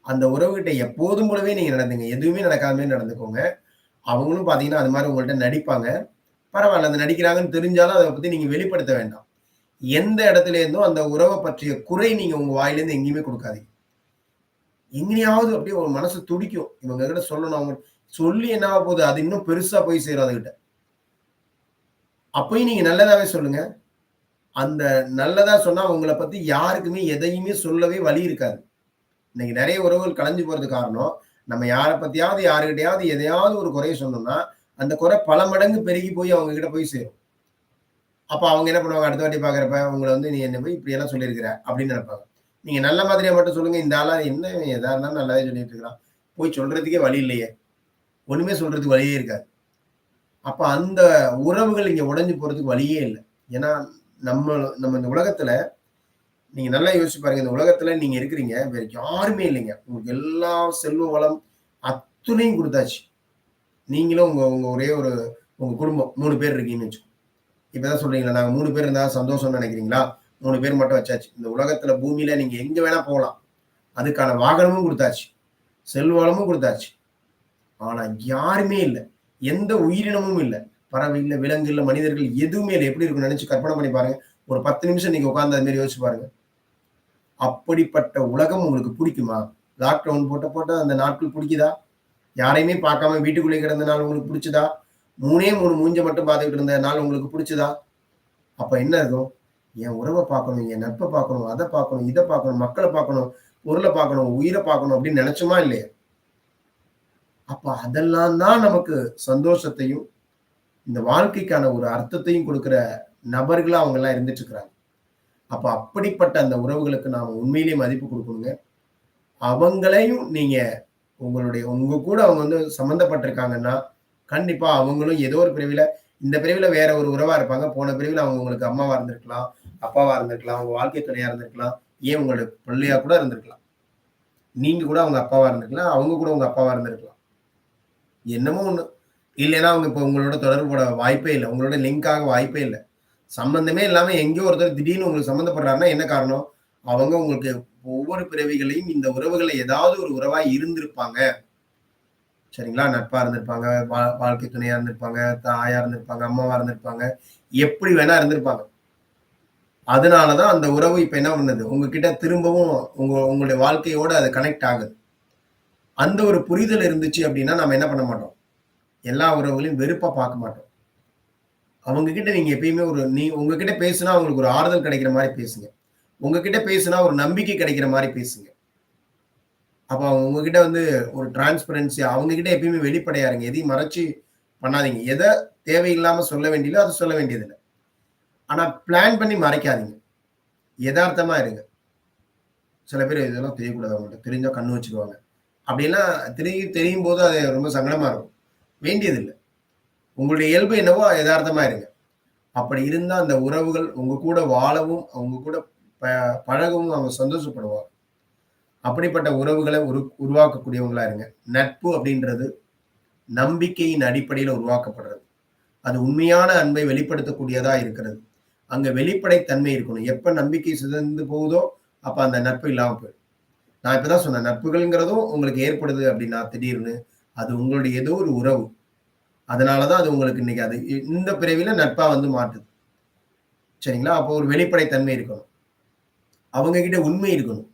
அந்த உறவுகிட்ட எப்போதும் போலவே நீங்க நடந்துங்க. எதுவுமே நடக்காத மாரி நடந்துக்கோங்க. அவங்களும் பார்த்தீங்கன்னா, அது மாரி உங்கள்ட்ட நடிப்பாங்க. பரவால்ல. அந்த நடிக்கிறாங்கன்னு தெரிஞ்சாலும் அத பத்தி நீங்க வெளிப்படுத்த வேண்டாம். எந்த இடத்துல இருந்தும் அந்த உறவ பற்றிய குறை நீங்க உங்க வாயிலேருந்து எங்கேயுமே குடுக்காதீங்க. எங்கேயாவது அப்படியே ஒரு மனசு துடிக்கும். இவங்க கிட்ட சொல்லணும். அவங்க சொல்லி என்ன ஆக போகுது? அது இன்னும் பெருசா போய் சேரும் அதுகிட்ட. அப்பயும் நீங்க நல்லதாவே சொல்லுங்க. அந்த நல்லதா சொன்னா உங்கள பத்தி யாருக்குமே எதையுமே சொல்லவே வழி இருக்காது. இன்னைக்கு நெறைய உறவுகள் கலஞ்சு போறதுக்கு காரணம், நம்ம யார பத்தியாவது யாருகிட்டயாவது எதையாவது ஒரு குறைய சொன்னோம்னா, அந்த குறை பல மடங்கு பெருகி போய் அவங்க கிட்ட போய் சேரும். அப்ப அவங்க என்ன பண்ணுவாங்க, அடுத்த வாட்டி பார்க்கிறப்ப, உங்கள வந்து "நீ என்ன போய் இப்படியெல்லாம் சொல்லியிருக்கிற" அப்படின்னு நெனைப்பாங்க. நீங்க நல்ல மாதிரியா மட்டும் சொல்லுங்க, "இந்த ஆளா என்ன இவன் எதா இருந்தாலும் நல்லாவே சொல்லிட்டு இருக்கிறான். போய் சொல்றதுக்கே வழி இல்லையே." ஒண்ணுமே சொல்றதுக்கு வழியே இருக்காது. அப்ப அந்த உறவுகள் இங்க உடைஞ்சு போறதுக்கு வழியே இல்ல. ஏன்னா, நம்ம நம்ம இந்த உலகத்துல நீங்க நல்லா யோசிச்சு பாருங்க. இந்த உலகத்துல நீங்க இருக்கிறீங்க. வேற யாருமே இல்லைங்க. உங்களுக்கு எல்லா செல்வ வளம் அத்துணையும் குடுத்தாச்சு. நீங்களும் உங்க உங்க ஒரே ஒரு உங்க குடும்பம் 3 பேர் இருக்கீங்கன்னு வச்சுக்கோங்க. இப்பதான் சொல்றீங்களா, நாங்க 3 பேர் இருந்தா சந்தோஷம்னு நெனைக்கிறீங்களா? 3 பேர் மட்டும் வச்சாச்சு. இந்த உலகத்துல பூமியில நீங்க எங்க வேணா போலாம். அதுக்கான வாகனமும் குடுத்தாச்சு. செல்வ வளமும் குடுத்தாச்சு. ஆனா யாருமே இல்ல. எந்த உயிரினமும் இல்ல. பறவை இல்ல, விலங்கு இல்ல, மனிதர்கள் எதுவுமே இல்ல. எப்படி இருக்கும்னு நெனச்சு கற்பனை பண்ணி பாருங்க. ஒரு 10 நிமிஷம் நீங்க உட்கார்ந்து அது மாரி யோசிச்சு பாருங்க. அப்படிப்பட்ட உலகம் உங்களுக்கு புடிக்குமா? லாக்டவுன் போட்ட அந்த நாட்கள் புடிக்குதா? யாரையுமே பார்க்காம வீட்டுக்குள்ளேயே கிடந்த நாள் உங்களுக்கு புடிச்சதா? 3ஏ 3 மூஞ்ச மட்டும் பார்த்துக்கிட்டு இருந்த நாள் உங்களுக்கு புடிச்சதா? அப்ப என்ன இருக்கும்? என் உறவ பார்க்கணும், என் நட்ப பார்க்கணும், அத பார்க்கணும், இத பார்க்கணும், மக்கள பார்க்கணும், பொருள பார்க்கணும், உயிர பார்க்கணும் அப்படின்னு நெனச்சோமா இல்லையா? அப்ப அதெல்லாம் தான் நமக்கு சந்தோஷத்தையும், இந்த வாழ்க்கைக்கான ஒரு அர்த்தத்தையும் குடுக்குற நபர்களா அவங்கலாம் இருந்துட்டு இருக்கிறாங்க. அப்ப அப்படிப்பட்ட அந்த உறவுகளுக்கு நாம உண்மையிலேயே மதிப்பு குடுக்கணுங்க. அவங்களையும் நீங்க உங்க கூட அவங்க வந்து சம்மந்தப்பட்டிருக்காங்கன்னா, கண்டிப்பா அவங்களும் ஏதோ ஒரு பிறவில இந்த பிறவில வேற ஒரு உறவா இருப்பாங்க. போன பிறவில அவங்க உங்களுக்கு அம்மாவா இருந்திருக்கலாம், அப்பாவா இருந்திருக்கலாம், உங்க வாழ்க்கை துணையா இருந்திருக்கலாம், ஏன் உங்களோட பிள்ளையா கூட இருந்திருக்கலாம். நீங்க கூட அவங்க அப்பாவா இருந்திருக்கலாம், அவங்க கூட உங்க அப்பாவா இருந்திருக்கலாம். என்னமோ ஒண்ணு. இல்லைன்னா அவங்க இப்ப உங்களோட தொடர்புபட வாய்ப்பே இல்ல. உங்களோட லிங்க் ஆக வாய்ப்பே இல்ல. சம்பந்தமே இல்லாம எங்கேயோ ஒருத்தர் திடீர்னு உங்களுக்கு சம்மந்தப்படுறாருன்னா என்ன காரணம்? அவங்க உங்களுக்கு ஒவ்வொரு பிறவிகளையும் இந்த உறவுகள்ல ஏதாவது ஒரு உறவா இருந்திருப்பாங்க. சரிங்களா? நட்பா இருந்திருப்பாங்க, வாழ்க்கை துணையா இருந்திருப்பாங்க, தாயா இருந்திருப்பாங்க, அம்மாவா இருந்திருப்பாங்க. எப்படி வேணா இருந்திருப்பாங்க. அதனால தான் அந்த உறவு இப்ப என்ன பண்ணுது? உங்ககிட்ட திரும்பவும் உங்களுடைய வாழ்க்கையோட அது கனெக்ட் ஆகுது. அந்த ஒரு புரிதல் இருந்துச்சு அப்டின்னா, நம்ம என்ன பண்ண மாட்டோம்? எல்லா உறவுகளையும் வெறுப்பா பார்க்க மாட்டோம். அவங்க கிட்ட நீங்க எப்பயுமே உங்ககிட்ட பேசுனா அவங்களுக்கு ஒரு ஆறுதல் கிடைக்கிற மாரி பேசுங்க. உங்ககிட்ட பேசுனா ஒரு நம்பிக்கை கிடைக்கிற மாரி பேசுங்க. அப்ப அவங்க உங்ககிட்ட வந்து ஒரு டிரான்ஸ்பரன்சி அவங்க கிட்ட எப்பயுமே வெளிப்படையா இருங்க. எதையும் மறைச்சு பண்ணாதீங்க. எத தேவையில்லாம சொல்ல வேண்டியதோ, அத சொல்ல வேண்டியதில்ல. ஆனா பிளான் பண்ணி மறைக்காதீங்க. எதார்த்தமா இருங்க. சில பேர் இதெல்லாம் தெரியக்கூடாது அவங்கள்ட்ட. தெரிஞ்சா கண்ணு வச்சுருவாங்க. அப்படியெல்லாம் தெரியும்போது அது ரொம்ப சங்கடமா இருக்கும். வேண்டியதில்ல. உங்களுடைய இயல்பு என்னவோ எதார்த்தமா இருங்க. அப்படி இருந்தா அந்த உறவுகள் உங்க கூட வாழவும், அவங்க கூட ப பழகவும் அவங்க சந்தோஷப்படுவாங்க. அப்படிப்பட்ட உறவுகள உருவாக்கக்கூடியவங்களா இருங்க. நட்பு அப்படின்றது நம்பிக்கையின் அடிப்படையில உருவாக்கப்படுறது. அது உண்மையான அன்பை வெளிப்படுத்தக்கூடியதா இருக்கிறது. அங்க வெளிப்படைத்தன்மை இருக்கணும். எப்ப நம்பிக்கை சிதைந்து போகுதோ, அப்ப அந்த நட்பு இல்லாம போயிடும். நான் இப்ப தான் சொன்னேன். நட்புகள்ங்கிறதும் உங்களுக்கு ஏற்படுது அப்படின்னா திடீர்னு, அது உங்களுடைய ஏதோ ஒரு உறவு. அதனால தான் அது உங்களுக்கு இன்னைக்கு அது இந்த பிறவியில நட்பா வந்து மாட்டுது. சரிங்களா? அப்போ ஒரு வெளிப்படைத்தன்மை இருக்கணும். அவங்க கிட்ட உண்மை இருக்கணும்.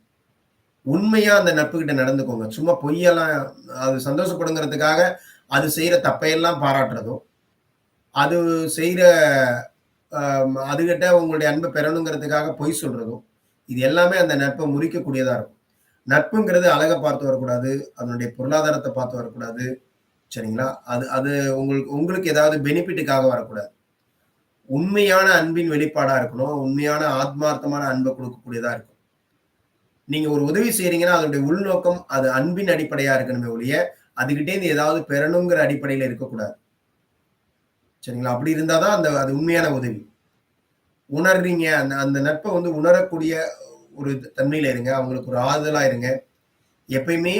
உண்மையா அந்த நட்புகிட்ட நடந்துக்கோங்க. சும்மா பொய்யெல்லாம் அது சந்தோஷப்படுங்கிறதுக்காக, அது செய்ற தப்பையெல்லாம் பாராட்டுறதும், அது செய்ற அதுகிட்ட உங்களுடைய அன்ப பெறணுங்கிறதுக்காக பொய் சொல்றதும், இது எல்லாமே அந்த நட்ப முறிக்கக்கூடியதா இருக்கும். நட்புங்கிறது அழக பார்த்து வரக்கூடாது. அதனுடைய பொருளாதாரத்த பார்த்து வரக்கூடாது. சரிங்களா? அது அது உங்களுக்கு உங்களுக்கு ஏதாவது பெனிஃபிட்டுக்காக வரக்கூடாது. உண்மையான அன்பின் வெளிப்பாடா இருக்கணும். உண்மையான ஆத்மார்த்தமான அன்ப குடுக்கக்கூடியதா இருக்கணும். நீங்க ஒரு உதவி செய்றீங்கன்னா, அதனுடைய உள்நோக்கம் அது அன்பின் அடிப்படையா இருக்கணுமே ஒழிய, அதுகிட்டேருந்து ஏதாவது பெறணுங்கிற அடிப்படையில இருக்கக்கூடாது. சரிங்களா? அப்படி இருந்தா தான் அது உண்மையான உதவி. உணர்றீங்க. அந்த அந்த நட்ப வந்து உணரக்கூடிய ஒரு தன்மையில இருங்க. அவங்களுக்கு ஒரு ஆறுதலா இருங்க. எப்பயுமே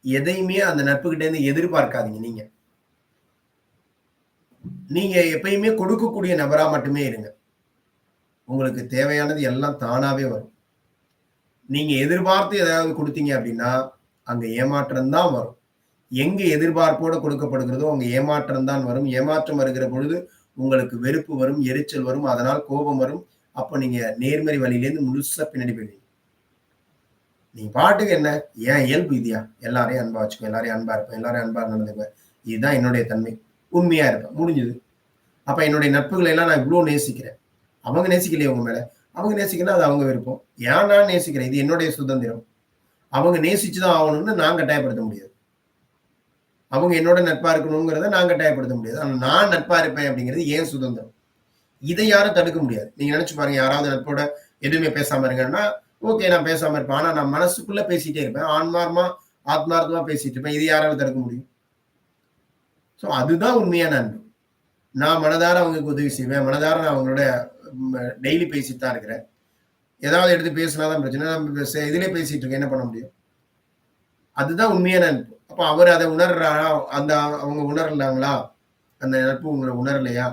எதையுமே அந்த நட்புகிட்டேருந்து எதிர்பார்க்காதீங்க நீங்க. நீங்க எப்பயுமே கொடுக்கக்கூடிய நபரா மட்டுமே இருங்க. உங்களுக்கு தேவையானது எல்லாம் தானாவே வரும். நீங்க எதிர்பார்த்து ஏதாவது குடுத்தீங்க அப்படின்னா, அங்க ஏமாற்றம் தான் வரும். எங்க எதிர்பார்ப்போட கொடுக்கப்படுகிறதோ, அங்க ஏமாற்றம் தான் வரும். ஏமாற்றம் வருகிற பொழுது, உங்களுக்கு வெறுப்பு வரும், எரிச்சல் வரும், அதனால் கோபம் வரும். அப்ப நீங்க நேர்மறை வழியிலேருந்து முழுசா பின்னாடி போயிடுவீங்க. நீங்க பாட்டுக்கு என்ன, என் இயல்பு இதுயா, எல்லாரையும் அன்பா வச்சுக்குவேன், எல்லாரையும் அன்பா இருப்பேன், எல்லாரையும் அன்பா நடந்துக்குவேன். இதுதான் என்னுடைய தன்மை. உண்மையா இருப்பேன். முடிஞ்சுது. அப்ப என்னுடைய நட்புகளை எல்லாம் நான் இவ்ளோ நேசிக்கிறேன். அவங்க நேசிக்கலையே உங்க மேல. அவங்க நேசிக்கலன்னா அது அவங்க விருப்பம். ஏன் நான் நேசிக்கிறேன். இது என்னுடைய சுதந்திரம். அவங்க நேசிச்சு தான் ஆவணும்னு நான் கட்டாயப்படுத்த முடியாது. அவங்க என்னோட நட்பா இருக்கணுங்கிறத நான் கட்டாயப்படுத்த முடியாது. ஆனா நான் நட்பா இருப்பேன் அப்படிங்கிறது என் சுதந்திரம். இதை யாரும் தடுக்க முடியாது. நீங்க நினைச்சு பாருங்க, யாராவது நட்போட எதுவுமே பேசாம இருங்கன்னா, ஓகே நான் பேசாம இருப்பேன். ஆனா நான் மனசுக்குள்ள பேசிட்டே இருப்பேன். ஆத்மார்த்தமா பேசிட்டு இருப்பேன். இது யாரால தடுக்க முடியும்? சோ அதுதான் உண்மையான அன்பு. நான் மனதார அவங்களுக்கு உதவி செய்வேன். மனதார நான் அவங்களோட டெய்லி பேசிட்டு தான் இருக்கிறேன். ஏதாவது எடுத்து பேசினா தான் பிரச்சனை. நான் இதிலே பேசிட்டு இருக்கேன். என்ன பண்ண முடியும்? அதுதான் உண்மையான நட்பு. அப்ப அவர் அத உணர்றாரா? அவங்க உணரலாங்களா? அந்த நட்பு உங்கள உணரலையா?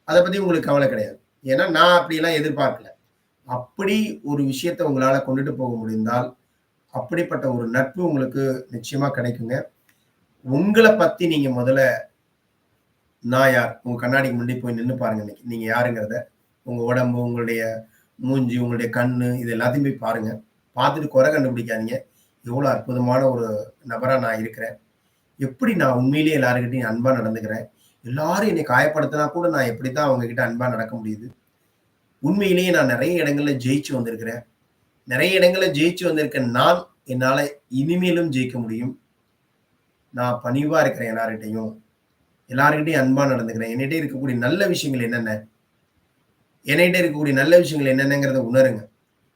அத பத்தி உங்களுக்கு கவலை கிடையாது. ஏன்னா நான் அப்படியெல்லாம் எதிர்பார்க்கல. அப்படி ஒரு விஷயத்த உங்களால கொண்டுட்டு போக முடிந்தால், அப்படிப்பட்ட ஒரு நட்பு உங்களுக்கு நிச்சயமா கிடைக்குங்க. உங்கள பத்தி நீங்க முதல்ல நான் யார்? உங்க கண்ணாடிக்கு முன்னாடி போய் நின்னு பாருங்க இன்னைக்கு. நீங்க யாருங்கிறத. உங்க உடம்பு, உங்களுடைய மூஞ்சி, உங்களுடைய கண்ணு இது எல்லாத்தையும் போய் பாருங்க. பார்த்துட்டு குறை கண்டுபிடிக்காதீங்க. எவ்வளோ அற்புதமான ஒரு நபரா நான் இருக்கிறேன். எப்படி நான் உண்மையிலேயே எல்லார்கிட்டயும் அன்பா நடந்துக்கிறேன். எல்லாரும் என்னை காயப்படுத்தினா கூட நான் எப்படித்தான் அவங்க கிட்ட அன்பா நடக்க முடியுது. உண்மையிலேயே நான் நெறைய இடங்கள்ல ஜெயிச்சு வந்திருக்கிறேன். நெறைய இடங்கள்ல ஜெயிச்சு வந்திருக்க நான், என்னால இனிமேலும் ஜெயிக்க முடியும். நான் பணிவா இருக்கிறேன் எல்லார்கிட்டயும். எல்லார்கிட்டயும் அன்பா நடந்துக்கிறேன். என்னிட்ட இருக்கக்கூடிய நல்ல விஷயங்கள் என்னென்ன? என்னிட்ட இருக்கக்கூடிய நல்ல விஷயங்கள் என்னென்னங்கிறத உணருங்க.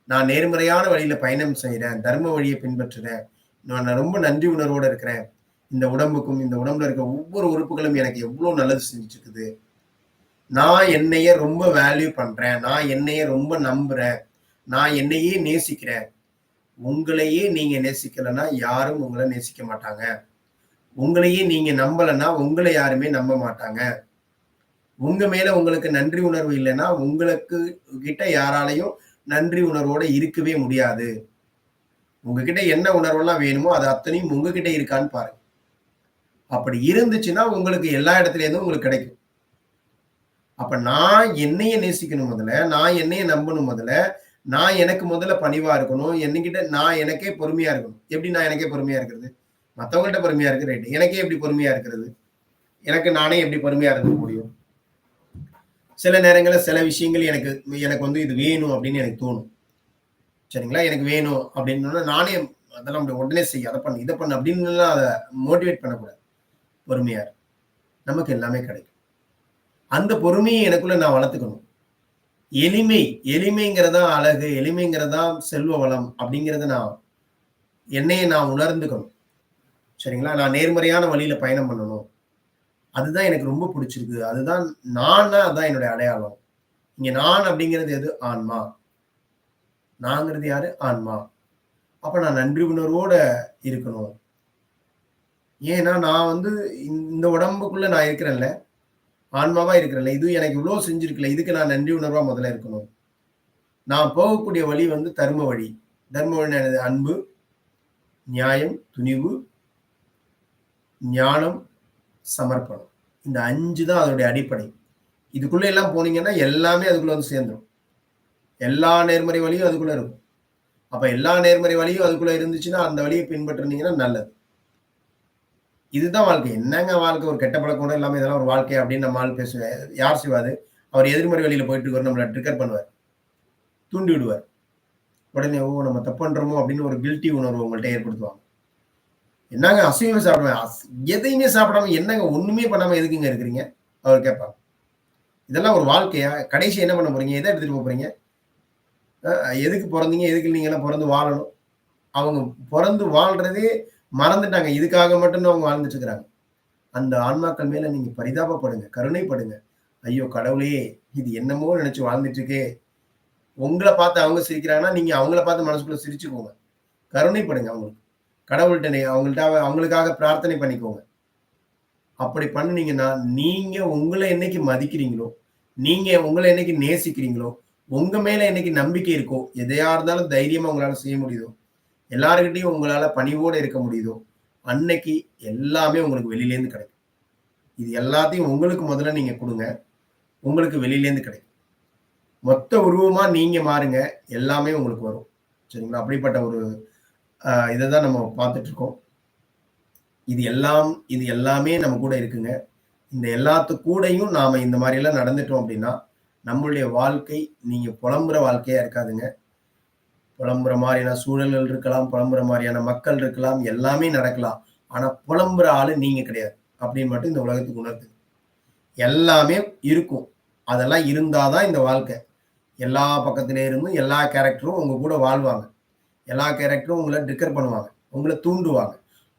நான் நேர்மறையான வழியில பயணம் செய்றேன். தர்ம வழிய பின்பற்றுறேன். நான் ரொம்ப நன்றி உணர்வோட இருக்கிறேன். இந்த உடம்புக்கும், இந்த உடம்புல இருக்க ஒவ்வொரு உறுப்புகளும் எனக்கு எவ்ளோ நல்லது செஞ்சுட்டு இருக்குது. நான் என்னைய ரொம்ப வேல்யூ பண்றேன். நான் என்னைய ரொம்ப நம்புறேன். நான் என்னையே நேசிக்கிறேன். உங்களையே நீங்க நேசிக்கலன்னா, யாரும் உங்கள நேசிக்க மாட்டாங்க. உங்களையே நீங்க நம்பலன்னா, உங்கள யாருமே நம்ப மாட்டாங்க. உங்க மேல உங்களுக்கு நன்றி உணர்வு இல்லன்னா, உங்களுக்கு கிட்ட யாராலயும் நன்றி உணர்வோட இருக்கவே முடியாது. உங்ககிட்ட என்ன உணர்வெல்லாம் வேணுமோ, அது அத்தனையும் உங்ககிட்ட இருக்கான்னு பாருங்க. அப்படி இருந்துச்சுன்னா, உங்களுக்கு எல்லா இடத்துலேருந்தும் உங்களுக்கு கிடைக்கும். அப்ப நான் என்னைய நேசிக்கணும் முதல்ல. நான் என்னைய நம்பணும் முதல்ல. நான் எனக்கு முதல்ல பணிவா இருக்கணும். என்கிட்ட நான் எனக்கே பொறுமையா இருக்கணும். எப்படி நான் எனக்கே பொறுமையா இருக்கிறது? மத்தவங்கள்ட்ட பொறுமையா இருக்கு ரைட். எனக்கே எப்படி பொறுமையா இருக்கிறது? எனக்கு நானே எப்படி பொறுமையா இருந்துக்க முடியும்? சில நேரங்கள்ல சில விஷயங்கள் எனக்கு எனக்கு வந்து இது வேணும் அப்படின்னு எனக்கு தோணும். சரிங்களா? எனக்கு வேணும் அப்படின்னோன நானே அதெல்லாம் உடனே செய். அத பண்ணு, இத பண்ணு அப்படின்னுலாம் அத மோட்டிவேட் பண்ணக்கூடாது. பொறுமையா இரு. நமக்கு எல்லாமே கிடைக்கும். அந்த பொறுமைய எனக்குள்ள நான் வளர்த்துக்கணும். எளிமை, எளிமைங்கிறது தான் அழகு, எளிமைங்கிறது தான் செல்வ வளம் அப்படிங்கிறத என்னைய நான் உணர்ந்துக்கணும். சரிங்களா? நான் நேர்மறையான வழியில பயணம் பண்ணணும். அதுதான் எனக்கு ரொம்ப புடிச்சிருக்கு. அதுதான் நான்னா அதான் என்னுடைய அடையாளம். இங்க நான் அப்படிங்கிறது எது? ஆன்மா. நான்ங்கிறது யாரு? ஆன்மா. அப்ப நான் நன்றி உணர்வோட இருக்கணும். ஏன்னா நான் வந்து இந்த உடம்புக்குள்ள நான் இருக்கிறேன்ல. ஆன்மாவா இருக்கிறேன்ல, இது எனக்கு இவ்வளவு செஞ்சிருக்குல்ல, இதுக்கு நான் நன்றி உணர்வா முதல்ல இருக்கணும். நான் போகக்கூடிய வழி வந்து தர்ம வழி. தர்ம வழினா என்னது? அன்பு, நியாயம், துணிவு, ஞானம், சமர்ப்பணம். இந்த 5 தான் அதனுடைய அடிப்படை. இதுக்குள்ள எல்லாம் போனீங்கன்னா, எல்லாமே அதுக்குள்ள வந்து சேர்ந்துரும். எல்லா நேர்மறை வழியும் அதுக்குள்ள இருக்கும். அப்ப எல்லா நேர்மறை வழியும் அதுக்குள்ள இருந்துச்சுன்னா, அந்த வழிய பின்பற்றுனீங்கன்னா நல்லது. இதுதான் வாழ்க்கை. என்னங்க வாழ்க்கை? ஒரு கெட்ட பழக்கம் கூட இல்லாம இதெல்லாம் ஒரு வாழ்க்கையா? அப்படின்னு நம்ம ஆள் பேசுவேன். யார் செய்வாரு? அவர் எதிர்மறை வழியில போயிட்டு இருக்காரு, நம்மள ட்ரிக்கர் பண்ணுவார். தூண்டி விடுவார். உடனே, ஓ! நம்ம தப்பு பண்றோமோ அப்படின்னு ஒரு கில்ட்டி உணர்வு உங்கள்ட்ட ஏற்படுத்துவாங்க. என்னங்க அசைவமே சாப்பிடுவேன். எதையுமே சாப்பிடாம என்னங்க ஒண்ணுமே பண்ணாம எதுக்குங்க இருக்கிறீங்க? அவர் கேட்பார். இதெல்லாம் ஒரு வாழ்க்கையா? கடைசி என்ன பண்ண போறீங்க? எத எடுத்துட்டு போறீங்க? அ எதுக்கு பொறந்தீங்க? எதுக்கு நீங்கலாம் பொறந்து வாழணும்? அவங்க பொறந்து வாழ்றதே மறந்துட்டாங்க. இதுக்காக மட்டும் தான் அவங்க வாழ்ந்துட்டு இருக்கிறாங்க. அந்த ஆன்மாக்கள் மேல நீங்க பரிதாபப்படுங்க. கருணைப்படுங்க. ஐயோ கடவுளே! இது என்னமோ நெனச்சு வாழ்ந்துட்டு இருக்கே! உங்கள பார்த்து அவங்க சிரிக்கிறாங்கன்னா, நீங்க அவங்கள பார்த்து மனசுக்குள்ள சிரிச்சுக்கோங்க. கருணைப்படுங்க அவங்களுக்கு. கடவுள்ட்ட அவங்கள்ட்ட அவங்களுக்காக பிரார்த்தனை பண்ணிக்கோங்க. அப்படி பண்ணுனீங்கன்னா, நீங்க உங்கள என்னைக்கு மதிக்கிறீங்களோ, நீங்க உங்கள என்னைக்கு நேசிக்கிறீங்களோ, உங்க மேல என்னைக்கு நம்பிக்கை இருக்கோ, எதையா இருந்தாலும் தைரியமா உங்களால செய்ய முடியுதோ, எல்லார்கிட்டயும் உங்களால பணிவோட இருக்க முடியுதோ, அன்னைக்கு எல்லாமே உங்களுக்கு வெளியிலேருந்து கிடைக்கும். இது எல்லாத்தையும் உங்களுக்கு முதல்ல நீங்க குடுங்க. உங்களுக்கு வெளியிலேருந்து கிடைக்கும். மொத்த உருவமா நீங்க மாறுங்க. எல்லாமே உங்களுக்கு வரும். சரிங்களா? அப்படிப்பட்ட ஒரு இததான் நம்ம பார்த்துட்டு இருக்கோம். இது எல்லாமே நம்ம கூட இருக்குங்க. இந்த எல்லாத்து கூடயும் நாம இந்த மாரிலாம் நடந்துட்டோம் அப்படின்னா, நம்மளுடைய வாழ்க்கை நீங்க புலம்புற வாழ்க்கையா இருக்காதுங்க. புலம்புற மாரியான சூழல்கள் இருக்கலாம், புலம்புற மாரியான மக்கள் இருக்கலாம், எல்லாமே நடக்கலாம். ஆனா புலம்புற ஆளு நீங்க கிடையாது. அப்படின்னு மட்டும் இந்த உலகத்துக்கு உணர்த்துது. எல்லாமே இருக்கும். அதெல்லாம் இருந்தா தான் இந்த வாழ்க்கை. எல்லா பக்கத்திலே இருந்தும் எல்லா கேரக்டரும் உங்க கூட வாழ்வாங்க. எல்லா கேரக்டரும் உங்கள ட்ரிக்கர் பண்ணுவாங்க. உங்கள தூண்டுவாங்க.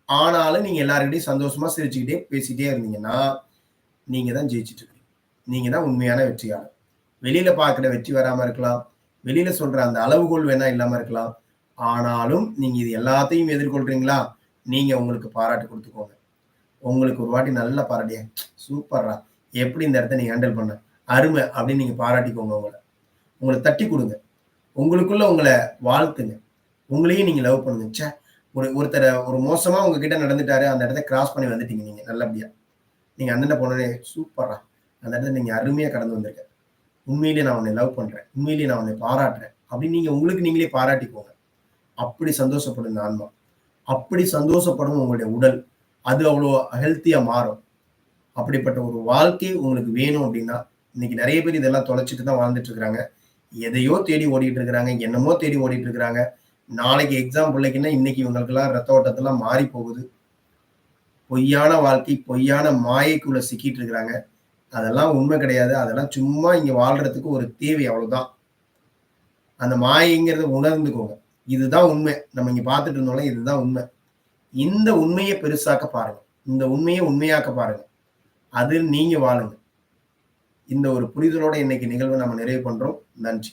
ஆனாலும் நீங்க எல்லார்கிட்டயும் சந்தோஷமா சிரிச்சுக்கிட்டே பேசிட்டே இருந்தீங்கன்னா, நீங்க தான் ஜெயிச்சுட்டு இருக்கீங்க. நீங்க தான் உண்மையான வெற்றியாளர். வெளியில பார்க்கிற வெற்றி வராம இருக்கலாம். வெளியில சொல்ற அந்த அளவுகோல் வேணா இல்லாம இருக்கலாம். ஆனாலும் நீங்க இது எல்லாத்தையும் எதிர்கொள்றீங்களா? நீங்க உங்களுக்கு பாராட்டு குடுத்துக்கோங்க. உங்களுக்கு ஒரு வாட்டி நல்லா பாராட்டி, "சூப்பர்றா! எப்படி இந்த இடத்த நீ ஹேண்டில் பண்ண? அருமை!" அப்படின்னு நீங்க பாராட்டிக்கோங்க உங்கள. உங்கள தட்டி குடுங்க. உங்களுக்குள்ள உங்கள வாழ்த்துங்க. உங்களையும் நீங்க லவ் பண்ணுங்க. ச்சே! ஒருத்தர ஒரு மோசமா உங்ககிட்ட நடந்துட்டாரு. அந்த இடத்த கிராஸ் பண்ணி வந்துட்டீங்க நீங்க நல்லபடியா. நீங்க அந்தாண்ட போனோனே, "சூப்பர்றா! அந்த இடத்த நீங்க அருமையா கடந்து வந்திருக்க. உண்மையிலேயே நான் உன்னை லவ் பண்றேன். உண்மையிலேயே நான் உன்னை பாராட்டுறேன்." அப்படின்னு நீங்க உங்களுக்கு நீங்களே பாராட்டிக்கோங்க. அப்படி சந்தோஷப்படும் இந்த ஆன்மா. அப்படி சந்தோஷப்படும் உங்களுடைய உடல். அது அவ்வளோ ஹெல்த்தியா மாறும். அப்படிப்பட்ட ஒரு வாழ்க்கை உங்களுக்கு வேணும் அப்படின்னா, இன்னைக்கு நெறைய பேர் இதெல்லாம் தொலைச்சுட்டு தான் வாழ்ந்துட்டு இருக்கிறாங்க. எதையோ தேடி ஓடிட்டு இருக்கிறாங்க. என்னமோ தேடி ஓடிட்டு இருக்கிறாங்க. நாளைக்கு எக்ஸாம் பிள்ளைக்குன்னா, இன்னைக்கு இவங்களுக்கெல்லாம் ரத்த ஓட்டத்தெல்லாம் மாறி போகுது. பொய்யான வாழ்க்கை, பொய்யான மாயைக்குள்ள சிக்கிட்டு இருக்கிறாங்க. அதெல்லாம் உண்மை கிடையாது. அதெல்லாம் சும்மா இங்க வாழ்றதுக்கு ஒரு தேவை அவ்வளவுதான். அந்த மாயைங்கிறத உணர்ந்துக்கோங்க. இதுதான் உண்மை. நம்ம இங்க பார்த்துட்டு இருந்தோம்ல, இதுதான் உண்மை. இந்த உண்மைய பெருசாக்க பாருங்க. இந்த உண்மைய உண்மையாக்க பாருங்க. அதில் நீங்க வாழுங்க. இந்த ஒரு புரிதலோட இன்னைக்கு நிகழ்வ நம்ம நிறைவு பண்றோம். நன்றி.